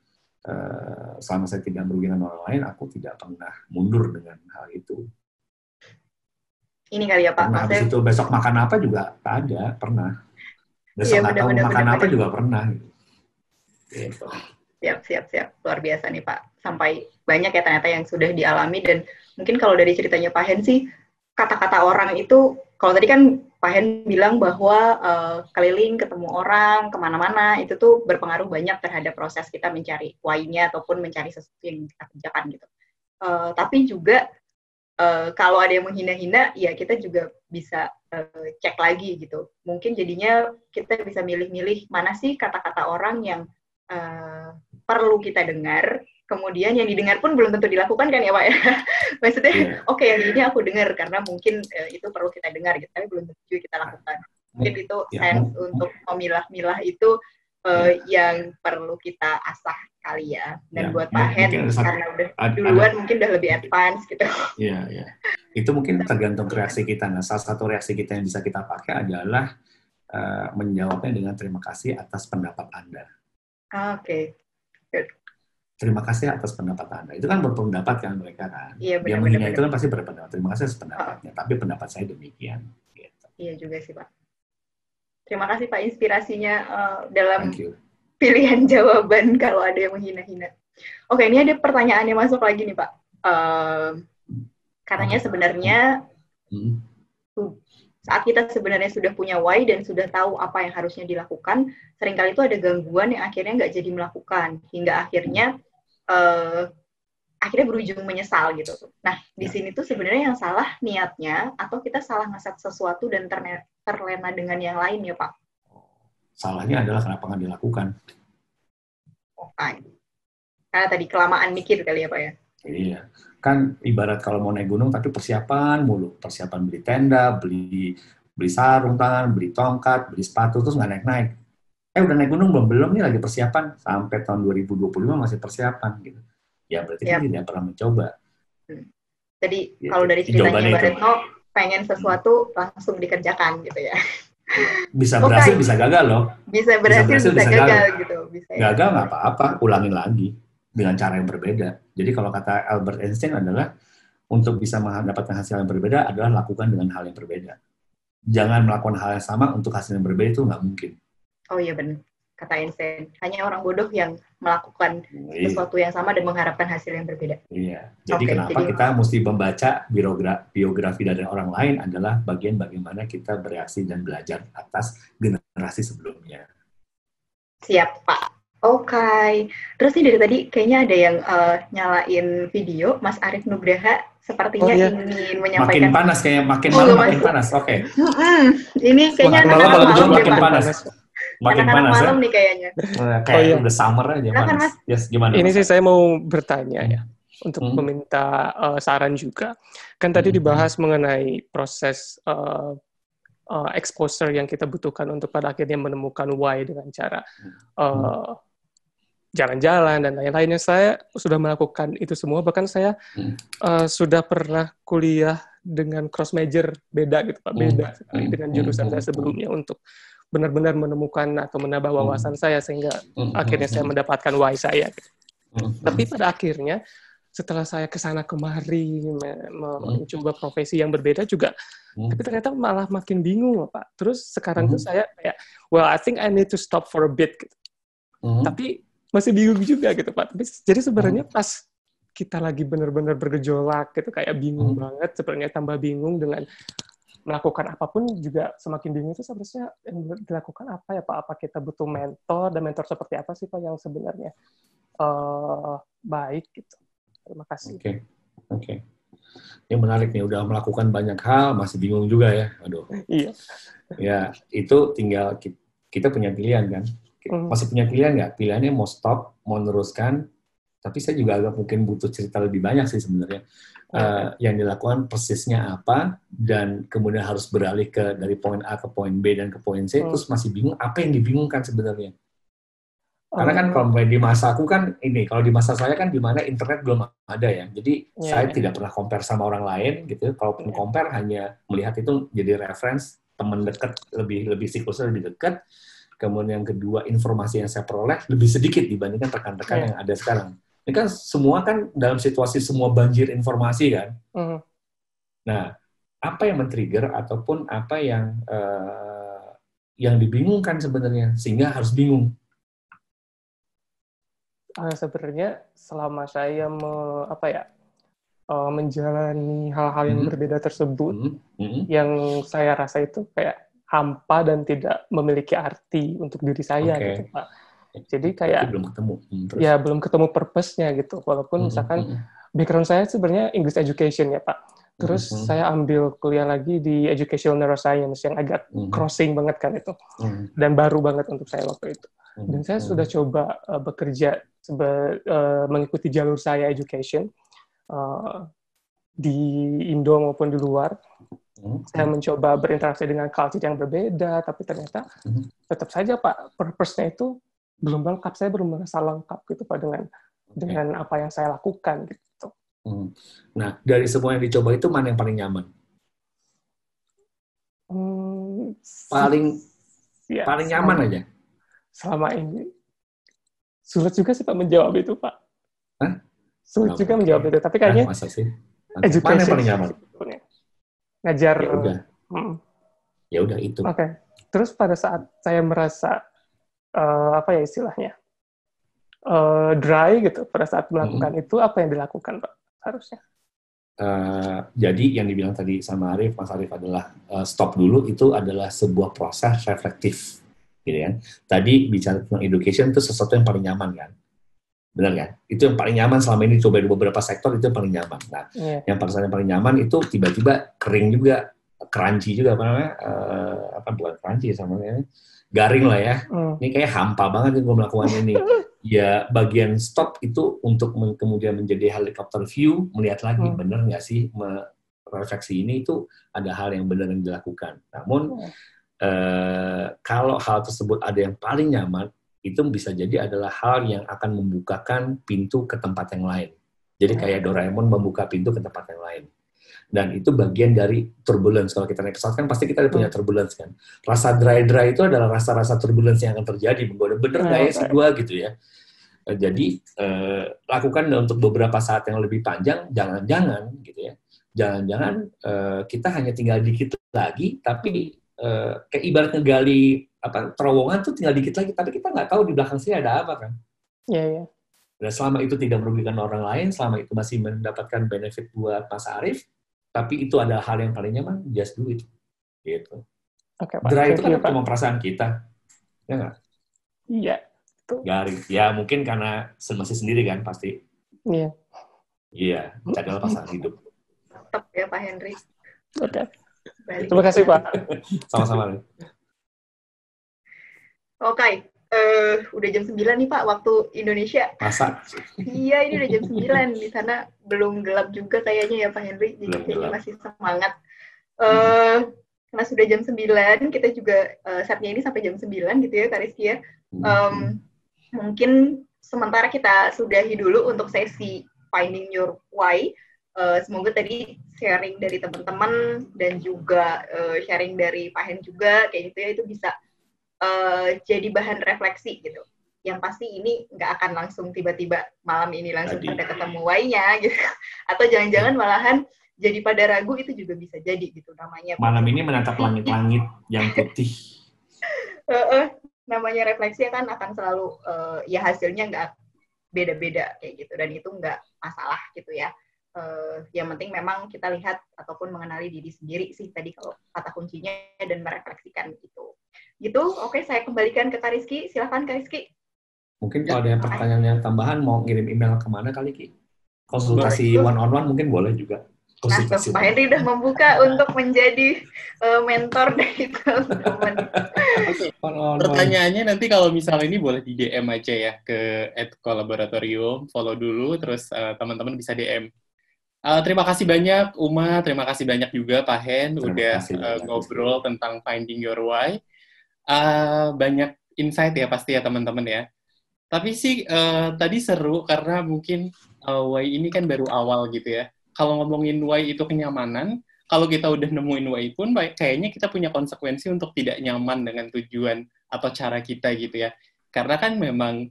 Speaker 2: selama saya tidak merugikan orang lain, aku tidak pernah mundur dengan hal itu.
Speaker 1: Ini kali ya Pak.
Speaker 2: Habis itu besok makan apa juga ada, pernah. Besok nggak tahu makan apa juga pernah. Gitu.
Speaker 1: Siap. Luar biasa nih Pak. Sampai banyak ya ternyata yang sudah dialami, dan mungkin kalau dari ceritanya Pak Hen sih, kata-kata orang itu, kalau tadi kan Pak Hen bilang bahwa keliling, ketemu orang, kemana-mana, itu tuh berpengaruh banyak terhadap proses kita mencari why-nya ataupun mencari sesuatu yang kita kerjakan gitu. Tapi juga kalau ada yang menghina-hina, ya kita juga bisa cek lagi gitu. Mungkin jadinya kita bisa milih-milih mana sih kata-kata orang yang perlu kita dengar, kemudian yang didengar pun belum tentu dilakukan kan ya Pak ya. Maksudnya oke, yang ini aku dengar karena mungkin itu perlu kita dengar gitu, tapi belum tentu kita lakukan. Mungkin itu sense untuk memilah-milah itu yang perlu kita asah kali ya. Dan buat Pak Hen, karena udah duluan mungkin udah lebih advance gitu. Iya.
Speaker 2: Itu mungkin tergantung reaksi kita. Nah, salah satu reaksi kita yang bisa kita pakai adalah menjawabnya dengan terima kasih atas pendapat Anda.
Speaker 1: Oke. Good.
Speaker 2: Terima kasih atas pendapat Anda. Itu kan berpendapat kan mereka kan.
Speaker 1: Iya,
Speaker 2: dia menghina itu kan pasti berpendapat. Terima kasih atas pendapatnya. Tapi pendapat saya demikian. Gitu.
Speaker 1: Iya juga sih Pak. Terima kasih Pak inspirasinya dalam pilihan jawaban kalau ada yang menghina-hina. Oke, ini ada pertanyaan yang masuk lagi nih Pak. Katanya sebenarnya saat kita sebenarnya sudah punya why dan sudah tahu apa yang harusnya dilakukan, seringkali itu ada gangguan yang akhirnya nggak jadi melakukan, hingga akhirnya berujung menyesal gitu. Nah, di sini tuh sebenarnya yang salah niatnya, atau kita salah ngeset sesuatu dan terlena dengan yang lain ya Pak?
Speaker 2: Salahnya adalah kenapa nggak dilakukan.
Speaker 1: Oke. Karena tadi kelamaan mikir kali ya Pak ya?
Speaker 2: Iya. Kan ibarat kalau mau naik gunung tapi persiapan mulu. Persiapan beli tenda, beli sarung tangan, beli tongkat, beli sepatu, terus nggak naik-naik. Udah naik gunung belum nih lagi persiapan. Sampai tahun 2025 masih persiapan gitu. Ya berarti kita tidak pernah mencoba.
Speaker 1: Jadi kalau dari ceritanya Mbak Retno, pengen sesuatu langsung dikerjakan gitu ya.
Speaker 2: Bisa berhasil, bisa gagal loh.
Speaker 1: Bisa berhasil, bisa gagal gitu.
Speaker 2: Gagal nggak apa-apa, ulangin lagi dengan cara yang berbeda. Jadi kalau kata Albert Einstein adalah untuk bisa mendapatkan hasil yang berbeda adalah lakukan dengan hal yang berbeda. Jangan melakukan hal yang sama untuk hasil yang berbeda, itu nggak mungkin.
Speaker 1: Oh iya benar, kata Einstein. Hanya orang bodoh yang melakukan sesuatu yang sama dan mengharapkan hasil yang berbeda.
Speaker 2: Iya. Jadi kenapa kita mesti membaca biografi dari orang lain adalah bagian bagaimana kita bereaksi dan belajar atas generasi sebelumnya.
Speaker 1: Siap Pak. Oke. Terus nih dari tadi kayaknya ada yang nyalain video. Mas Arief Nugraha sepertinya ingin menyampaikan.
Speaker 2: Makin panas kayaknya, makin malam makin panas. Oke.
Speaker 1: Ini kayaknya
Speaker 2: anak-anak malam makin panas. Makin
Speaker 1: anak-anak
Speaker 2: panas
Speaker 1: malam nih kayaknya.
Speaker 2: Kayak udah summer aja panas. Yes, gimana?
Speaker 7: Ini sih saya mau bertanya ya. Untuk meminta saran juga. Kan tadi dibahas mengenai proses exposure yang kita butuhkan untuk pada akhirnya menemukan why dengan cara jalan-jalan dan lain-lainnya. Saya sudah melakukan itu semua, bahkan saya sudah pernah kuliah dengan cross major beda gitu Pak, beda sekali dengan jurusan saya sebelumnya untuk benar-benar menemukan atau menambah wawasan saya sehingga akhirnya saya mendapatkan why saya. Gitu. Tapi pada akhirnya setelah saya kesana kemari mencoba profesi yang berbeda juga, tapi ternyata malah makin bingung Pak. Terus sekarang tuh saya kayak, well I think I need to stop for a bit. Gitu. Tapi masih bingung juga gitu Pak. Jadi sebenarnya pas kita lagi benar-benar bergejolak gitu, kayak bingung banget, sebenarnya tambah bingung dengan melakukan apapun juga semakin bingung itu sebenarnya yang dilakukan apa ya Pak? Apa kita butuh mentor, dan mentor seperti apa sih Pak yang sebenarnya baik gitu? Terima kasih.
Speaker 2: Oke. Ini menarik nih, udah melakukan banyak hal, masih bingung juga ya. Aduh.
Speaker 7: Iya.
Speaker 2: Ya, itu tinggal kita punya pilihan kan. Masih punya pilihan nggak? Pilihannya mau stop, mau meneruskan, tapi saya juga agak mungkin butuh cerita lebih banyak sih sebenarnya. Yang dilakukan persisnya apa, dan kemudian harus beralih dari poin A ke poin B dan ke poin C, terus masih bingung, apa yang dibingungkan sebenarnya? Karena kan kalau di masa aku kan kalau di masa saya kan di mana internet belum ada ya, jadi saya tidak pernah compare sama orang lain gitu. Kalaupun compare hanya melihat itu jadi reference teman dekat, lebih siklusnya lebih dekat. Kemudian yang kedua, informasi yang saya peroleh lebih sedikit dibandingkan rekan-rekan yang ada sekarang. Ini kan semua kan dalam situasi semua banjir informasi kan. Nah, apa yang men-trigger ataupun apa yang dibingungkan sebenarnya sehingga harus bingung?
Speaker 7: Sebenarnya selama saya menjalani hal-hal yang berbeda tersebut, yang saya rasa itu kayak hampa dan tidak memiliki arti untuk diri saya gitu Pak. Jadi kayak
Speaker 2: belum ketemu.
Speaker 7: Belum ketemu purpose-nya gitu. Walaupun misalkan background saya sebenarnya English education ya Pak. Terus saya ambil kuliah lagi di educational neuroscience yang agak crossing banget kan itu. Dan baru banget untuk saya waktu itu. Dan saya sudah coba bekerja mengikuti jalur saya education di Indo maupun di luar. Saya mencoba berinteraksi dengan culture yang berbeda, tapi ternyata tetap saja Pak, purpose-nya itu belum lengkap. Saya belum merasa lengkap gitu Pak dengan apa yang saya lakukan gitu.
Speaker 2: Nah, dari semua yang dicoba itu mana yang paling nyaman? Paling nyaman aja.
Speaker 7: Selama ini sulit juga sih Pak menjawab itu Pak. Sulit juga menjawab itu, tapi kayaknya
Speaker 2: masa sih?
Speaker 7: Education
Speaker 2: mana yang paling nyaman?
Speaker 7: Ngajar.
Speaker 2: Ya udah itu.
Speaker 7: Oke. Terus pada saat saya merasa istilahnya dry gitu, pada saat melakukan itu apa yang dilakukan Pak harusnya?
Speaker 2: Jadi yang dibilang tadi sama Mas Arief adalah stop dulu, itu adalah sebuah proses reflektif, gitu kan? Tadi bicara tentang education itu sesuatu yang paling nyaman kan? Benar kan? Itu yang paling nyaman selama ini coba di beberapa sektor, itu yang paling nyaman. Nah, yang pada saat yang paling nyaman itu tiba-tiba kering juga, crunchy juga apa namanya? Bukan crunchy sama garing lah ya. Ini kayak hampa banget gue melakukan ini. Ya bagian stop itu untuk kemudian menjadi helicopter view, melihat lagi benar nggak sih refleksi ini itu ada hal yang benar yang dilakukan. Namun kalau hal tersebut ada yang paling nyaman, itu bisa jadi adalah hal yang akan membukakan pintu ke tempat yang lain. Jadi kayak Doraemon membuka pintu ke tempat yang lain. Dan itu bagian dari turbulence. Kalau kita naik pesawat kan pasti kita punya turbulence kan. Rasa dry itu adalah rasa-rasa turbulence yang akan terjadi. Bener nggak ya si gua gitu ya. Jadi lakukan untuk beberapa saat yang lebih panjang. Jangan-jangan gitu ya. Jangan-jangan kita hanya tinggal dikit lagi, tapi kayak ibarat ngegali terowongan tuh tinggal dikit lagi, tapi kita nggak tahu di belakang sini ada apa kan.
Speaker 7: Iya.
Speaker 2: Dan selama itu tidak merugikan orang lain, selama itu masih mendapatkan benefit buat Mas Arief, tapi itu ada hal yang paling nyaman, just do it. Gitu.
Speaker 7: Oke, Pak.
Speaker 2: Dry itu kan cuma perasaan kita. Ya nggak?
Speaker 7: Iya. gitu.
Speaker 2: Garing. Ya mungkin karena masih sendiri kan pasti.
Speaker 7: Iya.
Speaker 2: Iya, carilah pasangan hidup.
Speaker 1: Tetap ya Pak Henry.
Speaker 7: Oke. Terima kasih Pak.
Speaker 2: Sama-sama.
Speaker 1: Oke. Udah jam 9 nih Pak, waktu Indonesia.
Speaker 2: Masa?
Speaker 1: Iya, ini udah jam 9. Di sana belum gelap juga kayaknya ya Pak Henry. Jadi kayaknya masih semangat. Karena sudah jam 9, kita juga saatnya ini sampai jam 9 gitu ya Kak Rizky ya. Mungkin sementara kita sudahi dulu untuk sesi Finding Your Why. Semoga tadi sharing dari teman-teman dan juga sharing dari Pak Hen juga, kayak gitu ya, itu bisa jadi bahan refleksi gitu. Yang pasti ini nggak akan langsung tiba-tiba malam ini langsung pada ketemu why-nya gitu. Atau jangan-jangan malahan jadi pada ragu, itu juga bisa jadi gitu namanya.
Speaker 2: Malam ini menatap langit-langit yang putih.
Speaker 1: Namanya refleksi kan akan selalu ya hasilnya nggak beda-beda kayak gitu, dan itu nggak masalah gitu ya. Yang penting memang kita lihat ataupun mengenali diri sendiri sih tadi kalau kata kuncinya, dan merefleksikan itu. Gitu, oke, saya kembalikan ke Kak Rizky. Silahkan Kak Rizky.
Speaker 2: Mungkin kalau ada pertanyaan yang tambahan, mau ngirim email kemana kali Ki? Konsultasi one-on-one mungkin boleh juga.
Speaker 1: Nah, Pak Henry udah membuka untuk menjadi mentor dari teman-teman.
Speaker 8: Pertanyaannya nanti kalau misalnya ini boleh di DM aja ya ke @kolaboratorium, follow dulu, terus teman-teman bisa DM. Terima kasih banyak Uma, terima kasih banyak juga Pak Hen udah ngobrol tentang Finding Your Why. Banyak insight ya pasti ya teman-teman ya. Tapi sih tadi seru karena mungkin why ini kan baru awal gitu ya. Kalau ngomongin why itu kenyamanan, kalau kita udah nemuin why pun kayaknya kita punya konsekuensi untuk tidak nyaman dengan tujuan atau cara kita gitu ya. Karena kan memang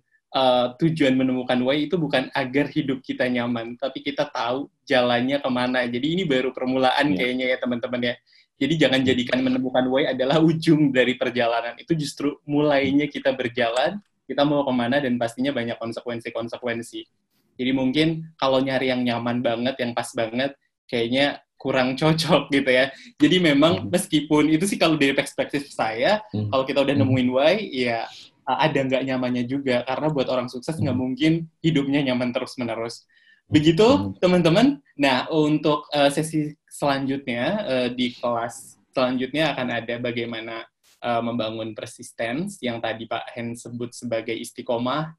Speaker 8: tujuan menemukan why itu bukan agar hidup kita nyaman, tapi kita tahu jalannya kemana. Jadi ini baru permulaan kayaknya ya teman-teman ya. Jadi jangan jadikan menemukan why adalah ujung dari perjalanan. Itu justru mulainya kita berjalan, kita mau kemana, dan pastinya banyak konsekuensi-konsekuensi. Jadi mungkin kalau nyari yang nyaman banget, yang pas banget, kayaknya kurang cocok gitu ya. Jadi memang meskipun itu sih kalau dari perspektif saya, kalau kita udah nemuin why, ya ada nggak nyamannya juga. Karena buat orang sukses nggak mungkin hidupnya nyaman terus-menerus. Begitu, teman-teman. Nah, untuk sesi selanjutnya, di kelas selanjutnya akan ada bagaimana membangun persistence, yang tadi Pak Hen sebut sebagai istiqomah,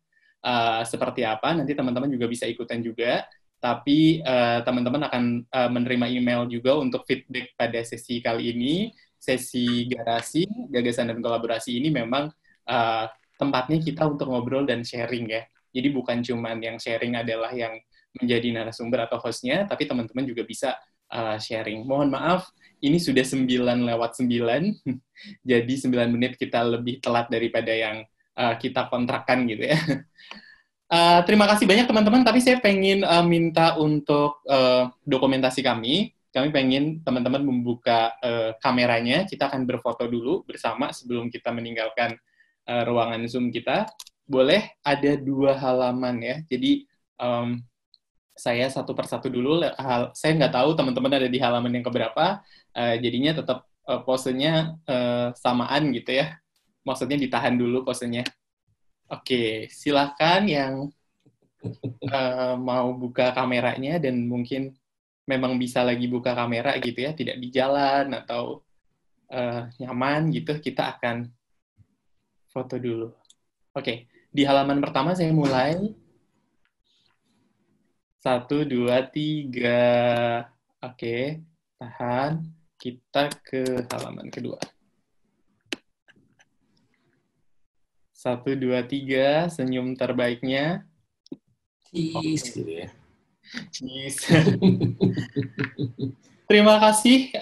Speaker 8: seperti apa. Nanti teman-teman juga bisa ikutan juga. Tapi teman-teman akan menerima email juga untuk feedback pada sesi kali ini. Sesi garasi, gagasan dan kolaborasi ini memang tempatnya kita untuk ngobrol dan sharing ya. Jadi bukan cuman yang sharing adalah yang menjadi narasumber atau hostnya, tapi teman-teman juga bisa sharing. Mohon maaf, ini sudah 9:09, jadi 9 menit kita lebih telat daripada yang kita kontrakkan gitu ya. Terima kasih banyak teman-teman, tapi saya pengen minta untuk dokumentasi kami. Kami pengen teman-teman membuka kameranya, kita akan berfoto dulu bersama sebelum kita meninggalkan ruangan Zoom kita. Boleh ada 2 halaman ya, jadi saya satu persatu dulu. Saya nggak tahu teman-teman ada di halaman yang keberapa, jadinya tetap posenya samaan gitu ya. Maksudnya ditahan dulu posenya. Oke, silakan yang mau buka kameranya, dan mungkin memang bisa lagi buka kamera gitu ya, tidak di jalan atau nyaman gitu, kita akan foto dulu. Oke, di halaman pertama saya mulai. 1, 2, 3. Oke, tahan. Kita ke halaman kedua. 1, 2, 3. Senyum terbaiknya.
Speaker 2: Cheese gitu ya.
Speaker 8: Cheese. Terima kasih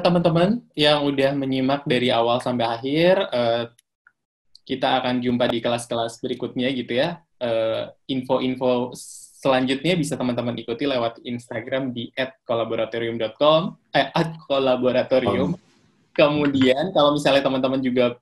Speaker 8: teman-teman yang udah menyimak dari awal sampai akhir. Kita akan jumpa di kelas-kelas berikutnya gitu ya. Info-info selanjutnya bisa teman-teman ikuti lewat Instagram di @kolaboratorium.com, @kolaboratorium. Kemudian kalau misalnya teman-teman juga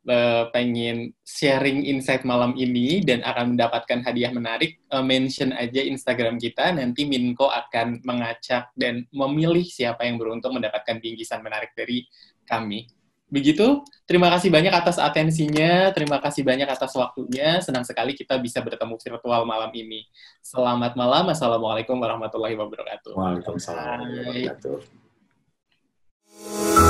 Speaker 8: pengen sharing insight malam ini dan akan mendapatkan hadiah menarik, mention aja Instagram kita, nanti Minko akan mengacak dan memilih siapa yang beruntung mendapatkan bingkisan menarik dari kami. Begitu, terima kasih banyak atas atensinya, terima kasih banyak atas waktunya. Senang sekali kita bisa bertemu virtual malam ini. Selamat malam, Assalamualaikum warahmatullahi wabarakatuh.
Speaker 2: Waalaikumsalam warahmatullahi wabarakatuh.